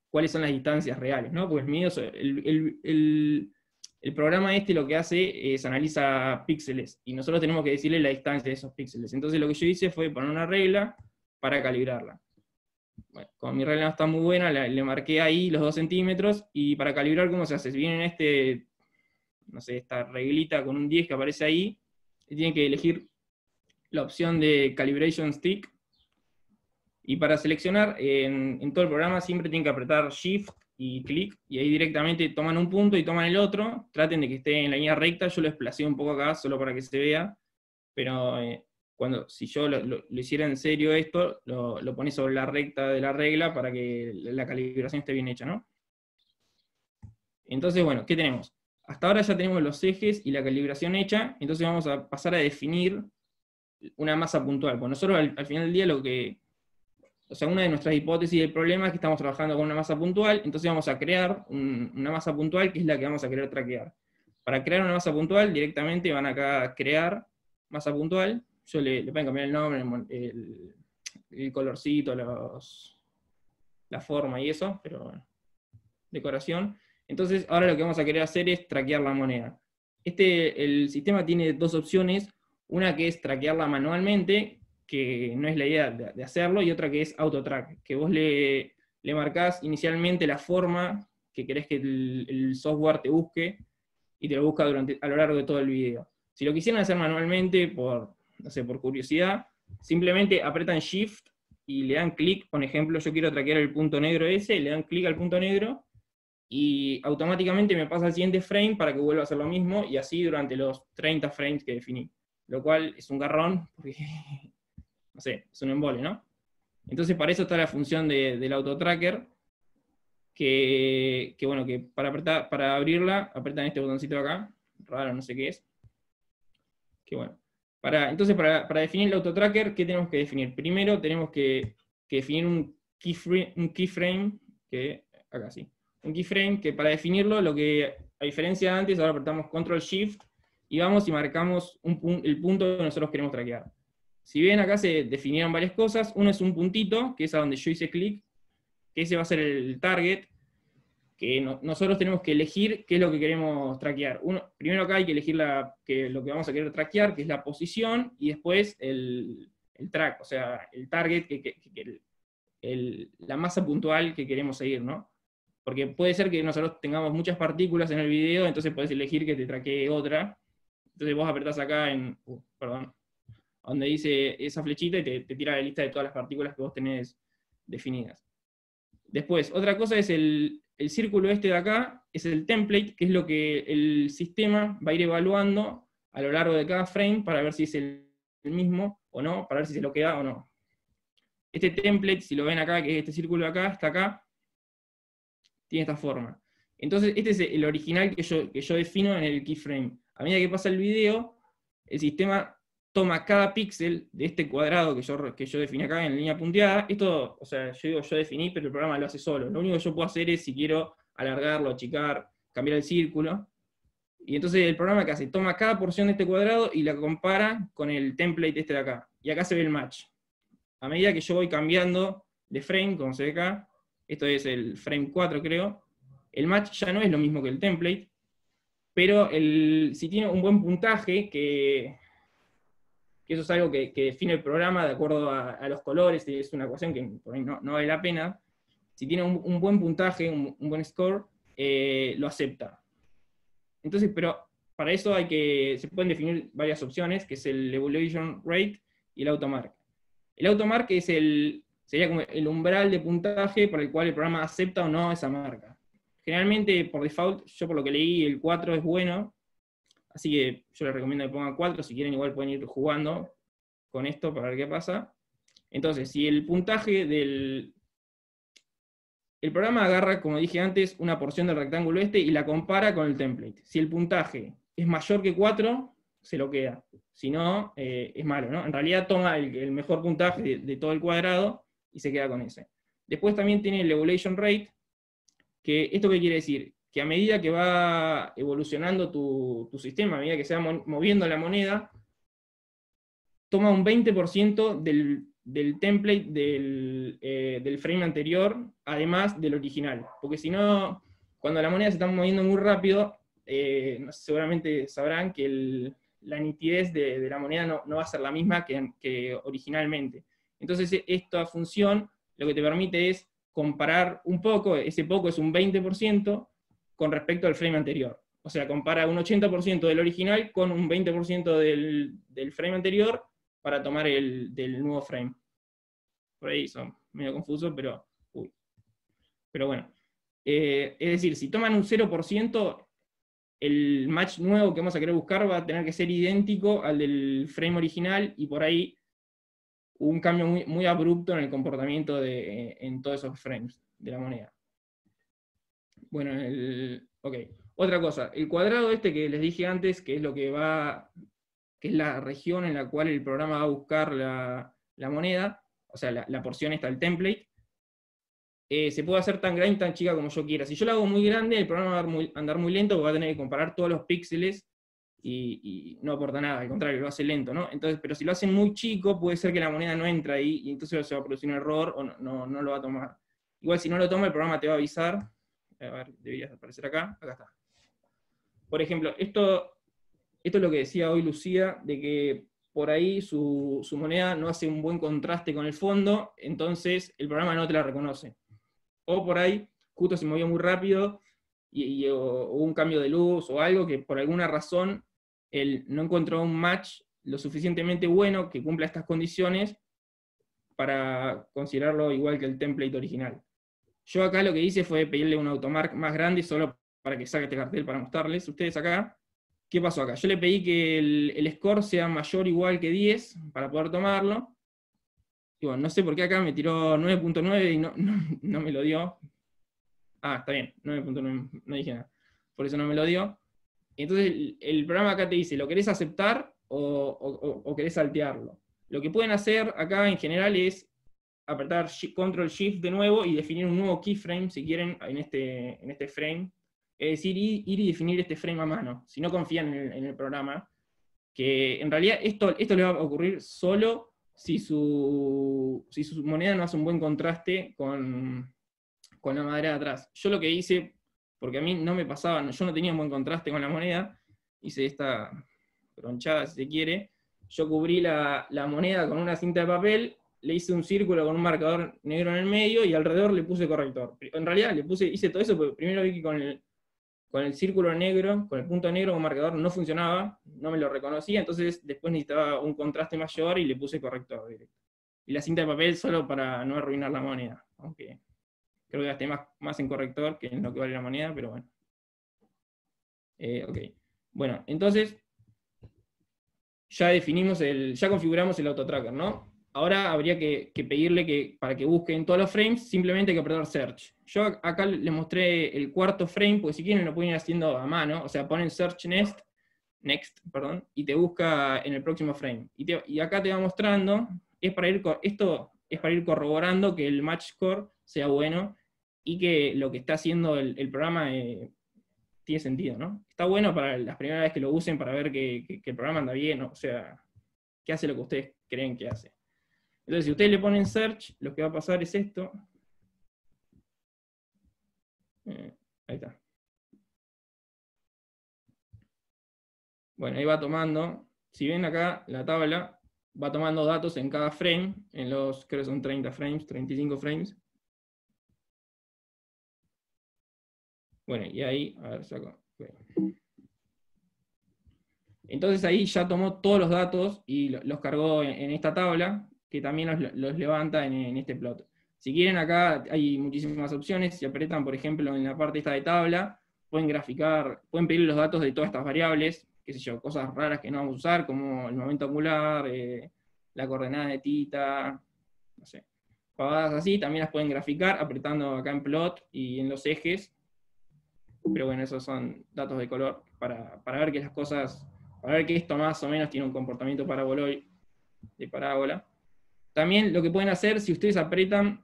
cuáles son las distancias reales, ¿no? Porque el programa lo que hace es analiza píxeles, y nosotros tenemos que decirle la distancia de esos píxeles. Entonces lo que yo hice fue poner una regla para calibrarla. Bueno, como mi regla no está muy buena, le marqué ahí los 2 centímetros, y para calibrar, ¿cómo se hace? Si vienen no sé, esta reglita con un 10 que aparece ahí, y tienen que elegir la opción de Calibration Stick, y para seleccionar, en todo el programa siempre tienen que apretar Shift y clic, y ahí directamente toman un punto y toman el otro, traten de que esté en la línea recta. Yo lo desplacé un poco acá, solo para que se vea, pero si yo lo hiciera en serio esto, lo pones sobre la recta de la regla para que la calibración esté bien hecha, ¿no? Entonces, bueno, ¿qué tenemos? Hasta ahora ya tenemos los ejes y la calibración hecha, entonces vamos a pasar a definir una masa puntual. Pues nosotros al final del día una de nuestras hipótesis del problema es que estamos trabajando con una masa puntual, entonces vamos a crear una masa puntual que es la que vamos a querer traquear. Para crear una masa puntual, directamente van acá a crear masa puntual. Yo le pueden cambiar el nombre, el colorcito, la forma y eso, pero bueno, decoración. Entonces ahora lo que vamos a querer hacer es traquear la moneda. El sistema tiene 2 opciones, una que es traquearla manualmente, que no es la idea de hacerlo, y otra que es autotrack, que vos le marcás inicialmente la forma que querés que el software te busque, y te lo busca a lo largo de todo el video. Si lo quisieran hacer manualmente, por curiosidad, simplemente apretan Shift y le dan clic. Por ejemplo, yo quiero traquear el punto negro ese, le dan clic al punto negro, y automáticamente me pasa al siguiente frame para que vuelva a hacer lo mismo, y así durante los 30 frames que definí. Lo cual es un garrón, porque no sé, es un embole, ¿no? Entonces para eso está la función del autotracker, que para abrirla, apretan este botoncito de acá, raro, no sé qué es. Que bueno. Entonces para definir el autotracker, ¿qué tenemos que definir? Primero tenemos que definir un keyframe, que acá sí. Un keyframe que para definirlo, a diferencia de antes, ahora apretamos Control Shift, y vamos y marcamos el punto que nosotros queremos traquear. Si ven, acá se definieron varias cosas. Uno es un puntito, que es a donde yo hice clic, que ese va a ser el target. que nosotros tenemos que elegir qué es lo que queremos traquear. Primero acá hay que elegir lo que vamos a querer traquear, que es la posición, y después el track, o sea, el target, la masa puntual que queremos seguir, ¿no? Porque puede ser que nosotros tengamos muchas partículas en el video, entonces podés elegir que te traquee otra. Entonces vos apretás acá donde dice esa flechita y te tira la lista de todas las partículas que vos tenés definidas. Después, otra cosa es el círculo este de acá, es el template, que es lo que el sistema va a ir evaluando a lo largo de cada frame para ver si es el mismo o no, para ver si se lo queda o no. Este template, si lo ven acá, que es este círculo de acá, está acá, tiene esta forma. Entonces, este es el original que yo defino en el keyframe. A medida que pasa el video, el sistema toma cada píxel de este cuadrado que yo definí acá en línea punteada. Esto, o sea, yo definí, pero el programa lo hace solo. Lo único que yo puedo hacer es, si quiero alargarlo, achicar, cambiar el círculo. Y entonces el programa que hace, toma cada porción de este cuadrado y la compara con el template este de acá. Y acá se ve el match. A medida que yo voy cambiando de frame, como se ve acá, esto es el frame 4 creo, el match ya no es lo mismo que el template, pero si tiene un buen puntaje, que eso es algo que define el programa de acuerdo a los colores, y es una ecuación que por ahí no vale la pena, si tiene un buen puntaje, un buen score, lo acepta. Entonces, pero para eso se pueden definir varias opciones, que es el evaluation rate y el automark. El automark sería como el umbral de puntaje por el cual el programa acepta o no esa marca. Generalmente, por default, yo por lo que leí, el 4 es bueno, así que yo les recomiendo que pongan 4, si quieren igual pueden ir jugando con esto para ver qué pasa. Entonces, si el puntaje el programa agarra, como dije antes, una porción del rectángulo este y la compara con el template. Si el puntaje es mayor que 4, se lo queda. Si no, es malo, ¿no? En realidad toma el mejor puntaje de todo el cuadrado y se queda con ese. Después también tiene el evaluation rate, que ¿esto qué quiere decir? Que a medida que va evolucionando tu sistema, a medida que se va moviendo la moneda, toma un 20% del template del frame anterior, además del original. Porque si no, cuando la moneda se está moviendo muy rápido, seguramente sabrán que la nitidez de la moneda no va a ser la misma que originalmente. Entonces esta función lo que te permite es comparar un poco, ese poco es un 20%, con respecto al frame anterior. O sea, compara un 80% del original con un 20% del frame anterior para tomar del nuevo frame. Por ahí son medio confuso, pero bueno. Es decir, si toman un 0%, el match nuevo que vamos a querer buscar va a tener que ser idéntico al del frame original, y por ahí un cambio muy, muy abrupto en el comportamiento en todos esos frames de la moneda. Bueno, ok. Otra cosa, el cuadrado este que les dije antes, que es lo que es la región en la cual el programa va a buscar la moneda, o sea, la porción esta, el template, se puede hacer tan grande y tan chica como yo quiera. Si yo lo hago muy grande, el programa va a andar muy lento, porque va a tener que comparar todos los píxeles y no aporta nada, al contrario, lo hace lento, ¿no? Entonces, pero si lo hacen muy chico, puede ser que la moneda no entre ahí, y entonces se va a producir un error, o no lo va a tomar. Igual si no lo toma, el programa te va a avisar. A ver, debería aparecer acá está. Por ejemplo, esto es lo que decía hoy Lucía, de que por ahí su moneda no hace un buen contraste con el fondo, entonces el programa no te la reconoce. O por ahí, justo se movió muy rápido, o hubo un cambio de luz, o algo que por alguna razón él no encontró un match lo suficientemente bueno que cumpla estas condiciones para considerarlo igual que el template original. Yo acá lo que hice fue pedirle un automark más grande solo para que saque este cartel para mostrarles. Ustedes acá, ¿qué pasó acá? Yo le pedí que el score sea mayor o igual que 10 para poder tomarlo. Y bueno, no sé por qué acá me tiró 9.9 y no me lo dio. Ah, está bien, 9.9, no dije nada. Por eso no me lo dio. Entonces el programa acá te dice, ¿lo querés aceptar o querés saltearlo? Lo que pueden hacer acá en general es apretar Control Shift de nuevo y definir un nuevo keyframe, si quieren, en este frame. Es decir, ir y definir este frame a mano, si no confían en el programa. Que en realidad esto le va a ocurrir solo si su moneda no hace un buen contraste con la madera de atrás. Yo lo que hice, porque a mí no me pasaba, yo no tenía un buen contraste con la moneda, hice esta tronchada si se quiere, yo cubrí la moneda con una cinta de papel, le hice un círculo con un marcador negro en el medio y alrededor le puse corrector. En realidad hice todo eso porque primero vi que con el círculo negro, con el punto negro como marcador no funcionaba, no me lo reconocía, entonces después necesitaba un contraste mayor y le puse corrector directo. Y la cinta de papel solo para no arruinar la moneda, aunque creo que gasté más en corrector que en lo que vale la moneda, pero bueno. Ok. Bueno, entonces ya ya configuramos el autotracker, ¿no? Ahora habría que pedirle que para que busquen todos los frames, simplemente hay que apretar Search. Yo acá les mostré el cuarto frame, porque si quieren lo pueden ir haciendo a mano, o sea, ponen Search Next, y te busca en el próximo frame. Y acá te va mostrando, esto es para ir corroborando que el match score sea bueno, y que lo que está haciendo el programa tiene sentido, ¿no? Está bueno para las primeras veces que lo usen, para ver que el programa anda bien, ¿no? O sea, que hace lo que ustedes creen que hace. Entonces, si ustedes le ponen search, lo que va a pasar es esto. Ahí está. Bueno, ahí va tomando, si ven acá la tabla, va tomando datos en cada frame, en los, creo que son 30 frames, 35 frames. Bueno, y ahí, a ver, saco. Entonces ahí ya tomó todos los datos y los cargó en esta tabla, que también los levanta en este plot. Si quieren, acá hay muchísimas opciones. Si apretan, por ejemplo, en la parte esta de tabla, pueden graficar, pueden pedir los datos de todas estas variables, qué sé yo, cosas raras que no vamos a usar, como el momento angular, la coordenada de θ, no sé. Pavadas así, también las pueden graficar apretando acá en plot y en los ejes. Pero bueno, esos son datos de color para ver que las cosas, para ver que esto más o menos tiene un comportamiento paraboloide, de parábola. También lo que pueden hacer, si ustedes apretan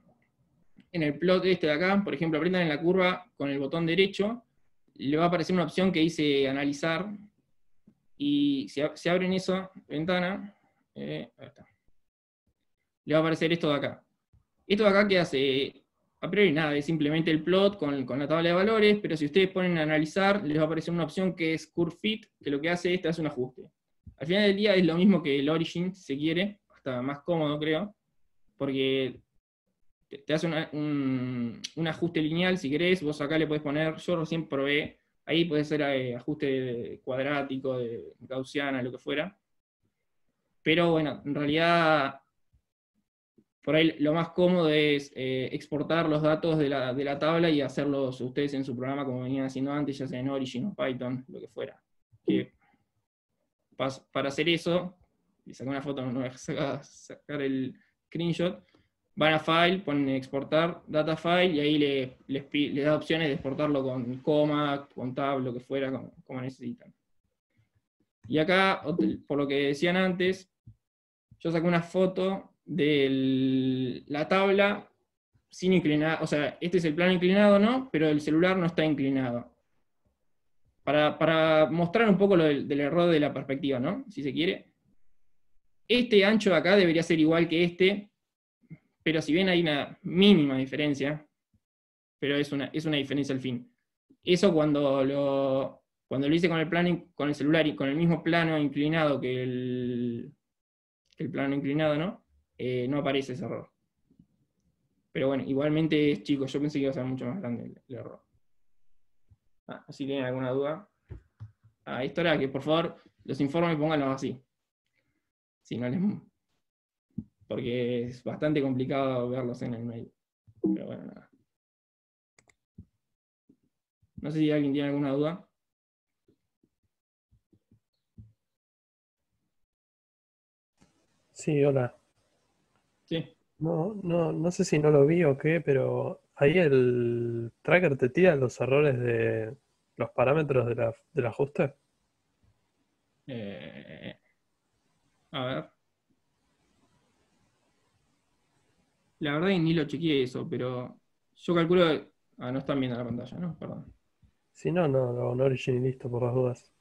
en el plot este de acá, por ejemplo, apretan en la curva con el botón derecho, le va a aparecer una opción que dice analizar, y si abren esa ventana, ahí está. Le va a aparecer esto de acá. Esto de acá que hace, a priori nada, es simplemente el plot con la tabla de valores, pero si ustedes ponen a analizar, les va a aparecer una opción que es Curve Fit, que lo que hace es un ajuste. Al final del día es lo mismo que el Origin, si se quiere, hasta más cómodo creo, porque te hace un ajuste lineal si querés, vos acá le podés poner, yo recién probé, ahí puede ser ajuste cuadrático, de gaussiana, lo que fuera. Pero bueno, en realidad por ahí lo más cómodo es exportar los datos de la tabla y hacerlos ustedes en su programa como venían haciendo antes, ya sea en Origin o Python, lo que fuera. Para hacer eso, y sacar una foto, no voy a sacar el screenshot, van a File, ponen exportar data file, y ahí les da opciones de exportarlo con coma, con tab, lo que fuera, como necesitan. Y acá, por lo que decían antes, yo saqué una foto de la tabla sin inclinar, o sea, este es el plano inclinado, ¿no? Pero el celular no está inclinado. Para mostrar un poco del error de la perspectiva, ¿no? Si se quiere. Este ancho de acá debería ser igual que este, pero si bien hay una mínima diferencia, pero es una diferencia al fin. Eso cuando lo hice con el celular y con el mismo plano inclinado que el plano inclinado, ¿no? No aparece ese error. Pero bueno, igualmente es chico, yo pensé que iba a ser mucho más grande el error. Si tienen alguna duda. Esto era que por favor los informes pónganlos así. Si no porque es bastante complicado verlos en el mail. Pero bueno, nada. No sé si alguien tiene alguna duda. Sí, hola. Sí. No sé si no lo vi o qué, pero ahí el tracker te tira los errores de los parámetros del ajuste. A ver. La verdad que ni lo chequeé eso, pero yo calculo... no están viendo la pantalla, ¿no? Perdón. Si no, no Origin y listo, por las dudas.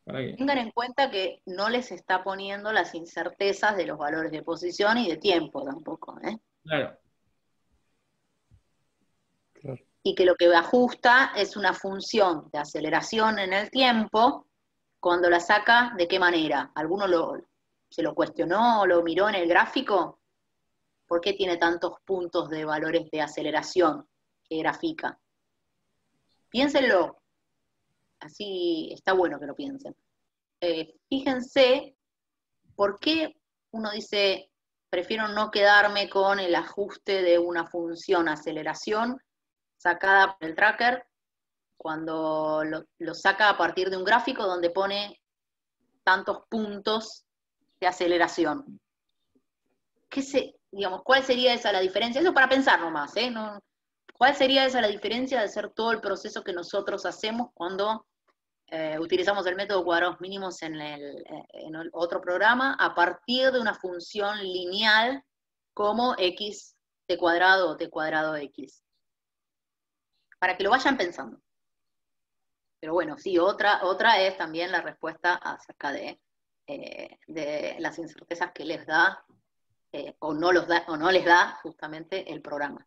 ¿Para qué? Tengan en cuenta que no les está poniendo las incertezas de los valores de posición y de tiempo tampoco, ¿eh? Claro. y que lo que ajusta es una función de aceleración en el tiempo. Cuando la saca, ¿de qué manera? ¿Alguno se lo cuestionó o lo miró en el gráfico? ¿Por qué tiene tantos puntos de valores de aceleración que grafica? Piénsenlo. Así está bueno que lo piensen. Fíjense por qué uno dice, prefiero no quedarme con el ajuste de una función aceleración sacada por el tracker, cuando lo saca a partir de un gráfico donde pone tantos puntos de aceleración. ¿Cuál sería esa la diferencia? Eso para pensar nomás, ¿eh? ¿Cuál sería esa la diferencia de hacer todo el proceso que nosotros hacemos cuando utilizamos el método cuadrados mínimos en el otro programa a partir de una función lineal como x t cuadrado o t cuadrado x? Para que lo vayan pensando. Pero bueno, sí, otra es también la respuesta acerca de las incertezas que les da, o no les da justamente el programa.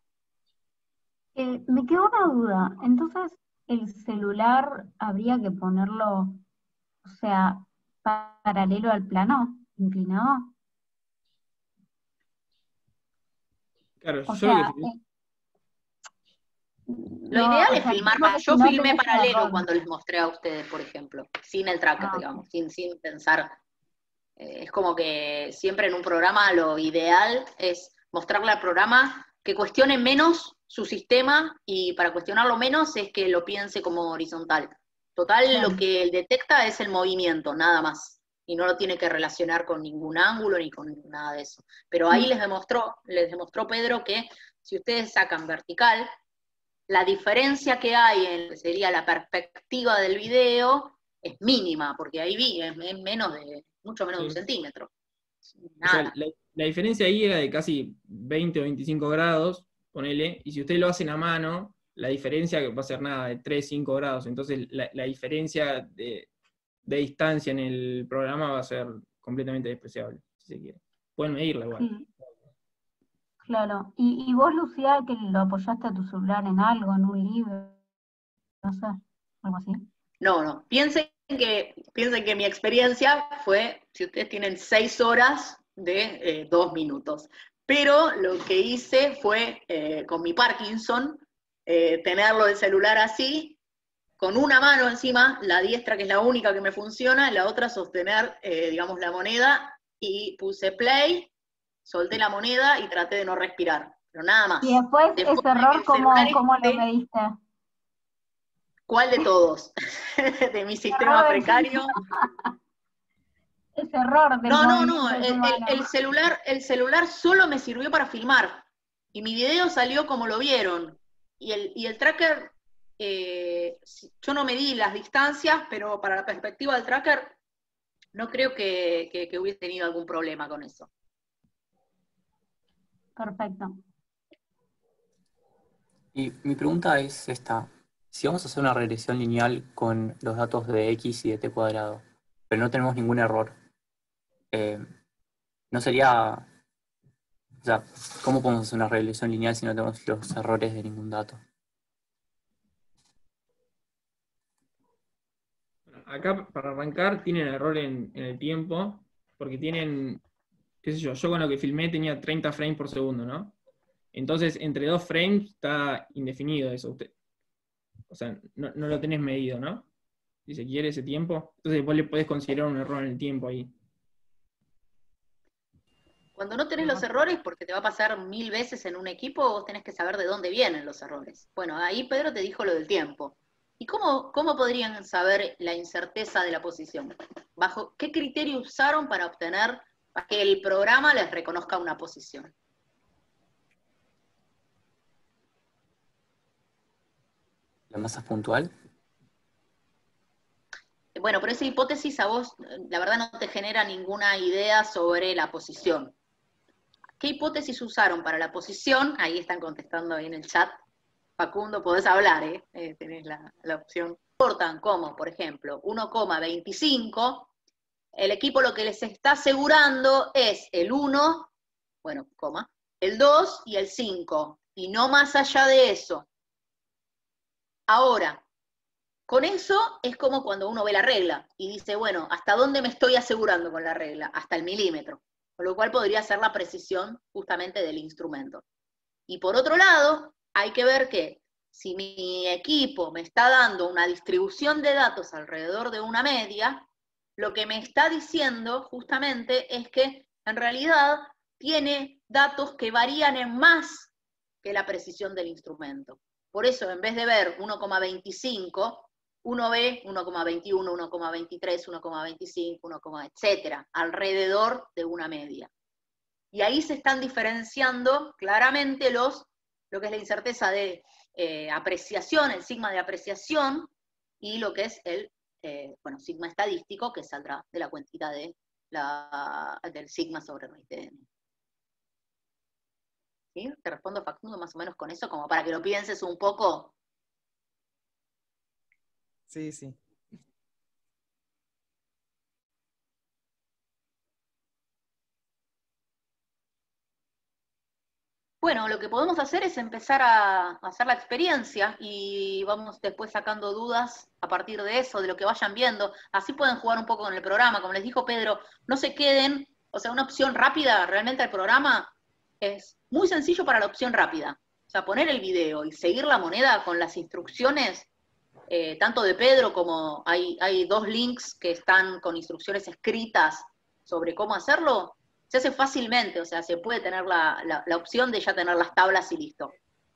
Me quedó una duda. Entonces, ¿el celular habría que ponerlo, o sea, paralelo al plano, inclinado? Claro, O yo sea, lo que... Lo ideal es filmar, yo no filmé tenés paralelo error. cuando les mostré a ustedes, por ejemplo, sin el tracker, Ah, digamos, sin pensar. Es como que siempre en un programa lo ideal es mostrarle al programa que cuestione menos su sistema, y para cuestionarlo menos es que lo piense como horizontal. Total, claro. lo que él detecta es el movimiento, nada más. Y no lo tiene que relacionar con ningún ángulo ni con nada de eso. Pero ahí les demostró Pedro que si ustedes sacan vertical, la diferencia que hay en sería la perspectiva del video es mínima, porque ahí es mucho menos de un Sí. centímetro. O sea, Nada. la diferencia ahí era de casi 20 o 25 grados, ponele, y si ustedes lo hacen a mano, la diferencia va a ser nada, de 3, 5 grados. Entonces la diferencia de distancia en el programa va a ser completamente despreciable, si se quiere. Pueden medirla igual. Sí, claro. ¿Y vos, Lucía, que lo apoyaste a tu celular en algo, en un libro, no sé, algo así? No. Piensen que mi experiencia fue, si ustedes tienen 6 horas de 2 minutos. Pero lo que hice fue, con mi Parkinson, tenerlo el celular así, con una mano encima, la diestra, que es la única que me funciona, la otra sostener, digamos, la moneda, y puse play, solté la moneda y traté de no respirar, pero nada más. Y después, ese error, ¿cómo lo mediste? ¿Cuál de todos? ¿De mi sistema Error precario? Ese error del No, movimiento de tu mano. el celular solo me sirvió para filmar, y mi video salió como lo vieron, y el tracker, yo no medí las distancias, pero para la perspectiva del tracker, no creo que hubiese tenido algún problema con eso. Perfecto. Y mi pregunta es esta. Si vamos a hacer una regresión lineal con los datos de x y de t cuadrado, pero no tenemos ningún error, no sería... O sea, ¿cómo podemos hacer una regresión lineal si no tenemos los errores de ningún dato? Acá, para arrancar, tienen error en el tiempo, porque tienen, qué sé yo con lo que filmé tenía 30 frames por segundo, ¿no? Entonces, entre 2 frames está indefinido eso. O sea, no lo tenés medido, ¿no? Si se quiere ese tiempo. Entonces vos le podés considerar un error en el tiempo ahí. Cuando no tenés los errores, porque te va a pasar 1000 veces en un equipo, vos tenés que saber de dónde vienen los errores. Bueno, ahí Pedro te dijo lo del tiempo. ¿Y cómo podrían saber la incerteza de la posición? ¿Bajo qué criterio usaron para que el programa les reconozca una posición? ¿La masa es puntual? Bueno, pero esa hipótesis a vos, la verdad, no te genera ninguna idea sobre la posición. ¿Qué hipótesis usaron para la posición? Ahí están contestando ahí en el chat. Facundo, podés hablar, tenés la opción. Importan como, por ejemplo, 1,25, el equipo lo que les está asegurando es el 1, bueno, coma, el 2 y el 5, y no más allá de eso. Ahora, con eso es como cuando uno ve la regla y dice, bueno, ¿hasta dónde me estoy asegurando con la regla? Hasta el milímetro. Con lo cual podría ser la precisión justamente del instrumento. Y por otro lado, hay que ver que si mi equipo me está dando una distribución de datos alrededor de una media, lo que me está diciendo justamente es que en realidad tiene datos que varían en más que la precisión del instrumento. Por eso, en vez de ver 1,25, uno ve 1,21, 1,23, 1,25, 1, etcétera, alrededor de una media. Y ahí se están diferenciando claramente lo que es la incerteza de apreciación, el sigma de apreciación, y lo que es el sigma estadístico, que saldrá de la cuentita del sigma sobre RTN. ¿Sí? Te respondo, Facundo, más o menos con eso, como para que lo pienses un poco. Sí, sí. Bueno, lo que podemos hacer es empezar a hacer la experiencia y vamos después sacando dudas a partir de eso, de lo que vayan viendo. Así pueden jugar un poco con el programa. Como les dijo Pedro, no se queden, o sea, una opción rápida realmente al programa es muy sencillo para la opción rápida. O sea, poner el video y seguir la moneda con las instrucciones, tanto de Pedro como hay 2 links que están con instrucciones escritas sobre cómo hacerlo. Se hace fácilmente, o sea, se puede tener la opción de ya tener las tablas y listo.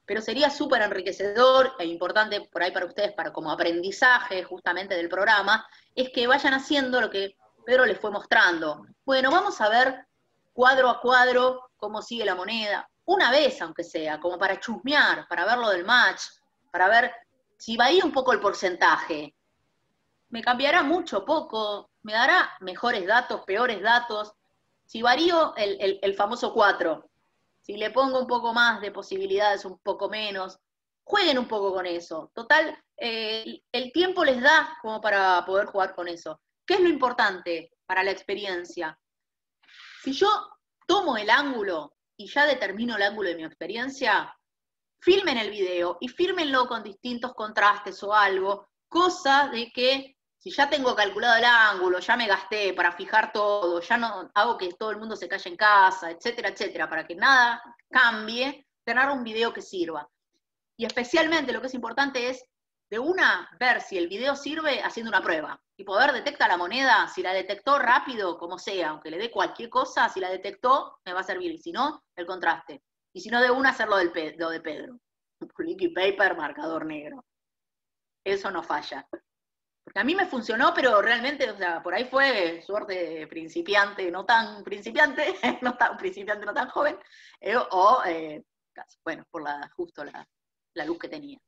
Pero sería súper enriquecedor e importante por ahí para ustedes, para como aprendizaje justamente del programa, es que vayan haciendo lo que Pedro les fue mostrando. Bueno, vamos a ver cuadro a cuadro cómo sigue la moneda, una vez aunque sea, como para chusmear, para ver lo del match, para ver si varía un poco el porcentaje. ¿Me cambiará mucho, poco? ¿Me dará mejores datos, peores datos? Si varío el famoso 4, si le pongo un poco más de posibilidades, un poco menos, jueguen un poco con eso. Total, el tiempo les da como para poder jugar con eso. ¿Qué es lo importante para la experiencia? Si yo tomo el ángulo y ya determino el ángulo de mi experiencia, filmen el video y fírmenlo con distintos contrastes o algo, cosa de que si ya tengo calculado el ángulo, ya me gasté para fijar todo, ya no hago que todo el mundo se calle en casa, etcétera, etcétera, para que nada cambie, tener un video que sirva. Y especialmente lo que es importante es, de una, ver si el video sirve haciendo una prueba. Y poder detectar la moneda, si la detectó rápido, como sea, aunque le dé cualquier cosa, si la detectó, me va a servir. Y si no, el contraste. Y si no, de una, hacer lo de Pedro. Liquid paper, marcador negro. Eso no falla. Porque a mí me funcionó, pero realmente, o sea, por ahí fue suerte principiante, no tan principiante, no tan joven, bueno, por justo la luz que tenía.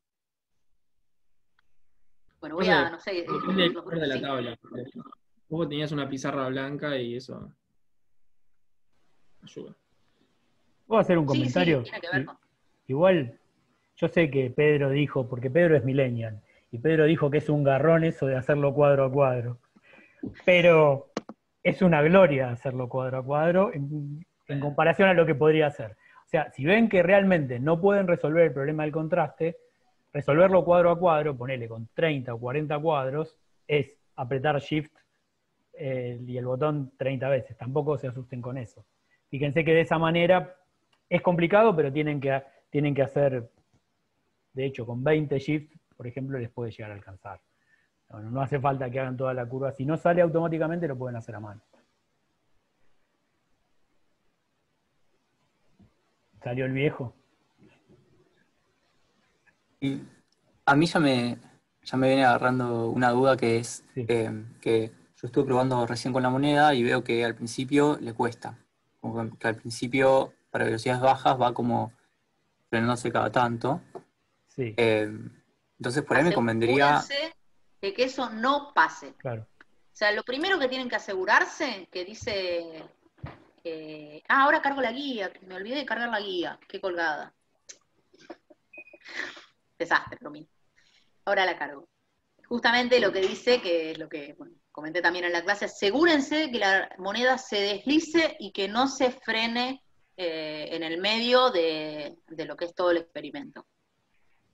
Bueno, voy a, no sé... Depende del color de la tabla. Vos tenías una pizarra blanca y eso ayuda. ¿Puedo hacer un comentario? Sí, tiene que ver con... Igual, yo sé que Pedro dijo, porque Pedro es millennial, y Pedro dijo que es un garrón eso de hacerlo cuadro a cuadro. Pero es una gloria hacerlo cuadro a cuadro en comparación a lo que podría hacer. O sea, si ven que realmente no pueden resolver el problema del contraste, resolverlo cuadro a cuadro, ponele con 30 o 40 cuadros, es apretar Shift y el botón 30 veces. Tampoco se asusten con eso. Fíjense que de esa manera es complicado, pero tienen que hacer, de hecho, con 20 Shift, por ejemplo, les puede llegar a alcanzar. Bueno, no hace falta que hagan toda la curva. Si no sale automáticamente, lo pueden hacer a mano. ¿Salió el viejo? Y a mí ya me viene agarrando una duda que es Sí. Que yo estuve probando recién con la moneda y veo que al principio le cuesta. Como que al principio, para velocidades bajas, va como frenándose cada tanto. Sí, Entonces por ahí me convendría... Asegúrense de que eso no pase. claro. O sea, lo primero que tienen que asegurarse, que dice... ahora cargo la guía, me olvidé de cargar la guía, qué colgada. Desastre, lo mismo. Ahora la cargo. Justamente lo que dice, que es lo que comenté también en la clase, asegúrense que la moneda se deslice y que no se frene en el medio de lo que es todo el experimento.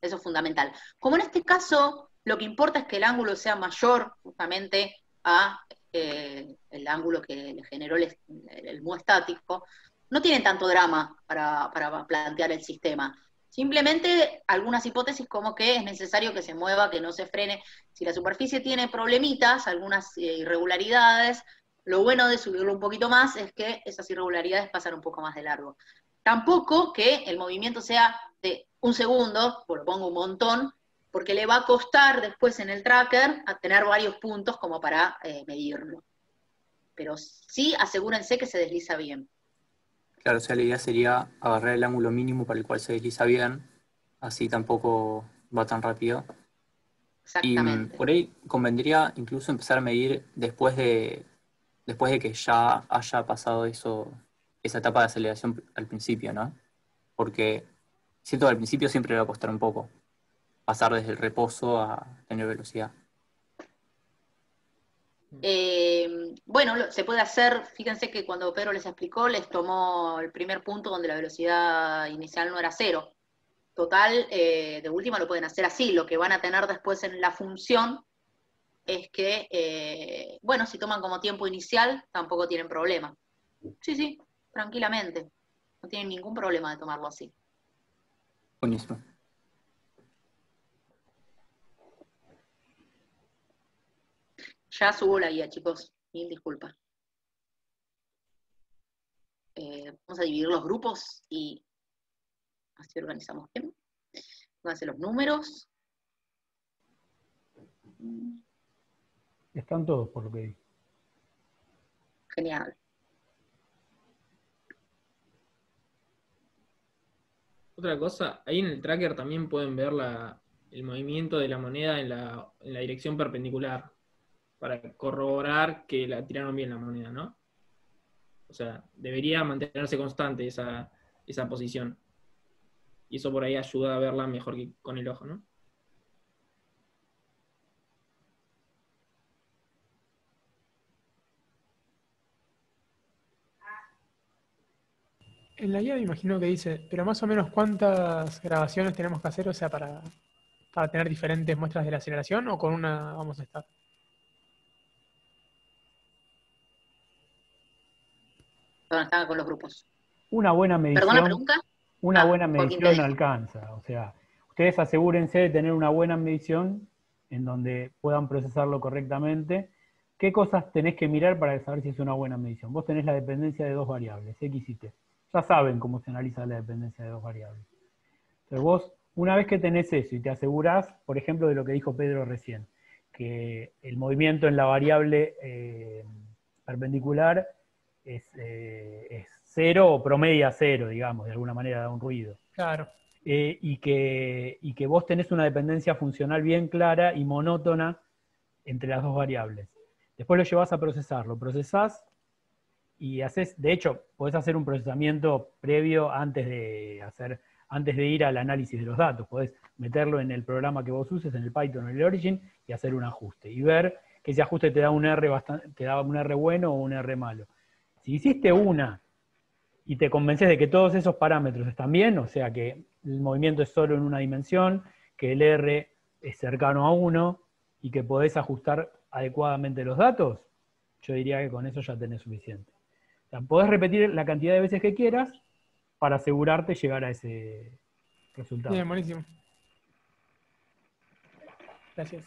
Eso es fundamental. Como en este caso, lo que importa es que el ángulo sea mayor justamente a el ángulo que le generó el mu estático, no tienen tanto drama para plantear el sistema. Simplemente algunas hipótesis como que es necesario que se mueva, que no se frene. Si la superficie tiene problemitas, algunas irregularidades, lo bueno de subirlo un poquito más es que esas irregularidades pasan un poco más de largo. Tampoco que el movimiento sea de un segundo, pues lo pongo un montón, porque le va a costar después en el tracker a tener varios puntos como para medirlo. Pero sí asegúrense que se desliza bien. Claro, o sea, la idea sería agarrar el ángulo mínimo para el cual se desliza bien, así tampoco va tan rápido. Exactamente. Y por ahí convendría incluso empezar a medir después de que ya haya pasado esa etapa de aceleración al principio, ¿no? Porque siento que al principio siempre le va a costar un poco pasar desde el reposo a tener velocidad. Bueno, se puede hacer, fíjense que cuando Pedro les explicó, les tomó el primer punto donde la velocidad inicial no era 0. Total, de última lo pueden hacer así. Lo que van a tener después en la función es que, bueno, si toman como tiempo inicial, tampoco tienen problema. Sí, tranquilamente. No tienen ningún problema de tomarlo así. Buenísimo. Ya subo la guía, chicos. Mil disculpas. Vamos a dividir los grupos y así organizamos bien. Pónganse los números. Están todos por lo que vi. Genial. Otra cosa, ahí en el tracker también pueden ver el movimiento de la moneda en la dirección perpendicular, para corroborar que la tiraron bien la moneda, ¿no? O sea, debería mantenerse constante esa posición. Y eso por ahí ayuda a verla mejor que con el ojo, ¿no? En la guía me imagino que dice, pero más o menos cuántas grabaciones tenemos que hacer, o sea, para tener diferentes muestras de la aceleración, o con una vamos a estar. Donde estaban con los grupos. Una buena medición. ¿Perdón la pregunta? Una buena Joaquín, medición te alcanza. O sea, ustedes asegúrense de tener una buena medición en donde puedan procesarlo correctamente. ¿Qué cosas tenés que mirar para saber si es una buena medición? Vos tenés la dependencia de dos variables, X y T. Ya saben cómo se analiza la dependencia de dos variables. Entonces vos, una vez que tenés eso y te asegurás, por ejemplo, de lo que dijo Pedro recién, que el movimiento en la variable perpendicular es 0 o promedia 0, digamos, de alguna manera da un ruido. Claro. Y que vos tenés una dependencia funcional bien clara y monótona entre las dos variables. Después lo llevas a procesar, lo procesás y haces, de hecho, podés hacer un procesamiento previo antes de ir al análisis de los datos. Podés meterlo en el programa que vos uses, en el Python o en el Origin, y hacer un ajuste. Y ver que ese ajuste te da un R bueno o un R malo. Si hiciste una y te convences de que todos esos parámetros están bien, o sea que el movimiento es solo en una dimensión, que el R es cercano a 1 y que podés ajustar adecuadamente los datos, yo diría que con eso ya tenés suficiente. O sea, podés repetir la cantidad de veces que quieras para asegurarte llegar a ese resultado. Bien, buenísimo. Gracias.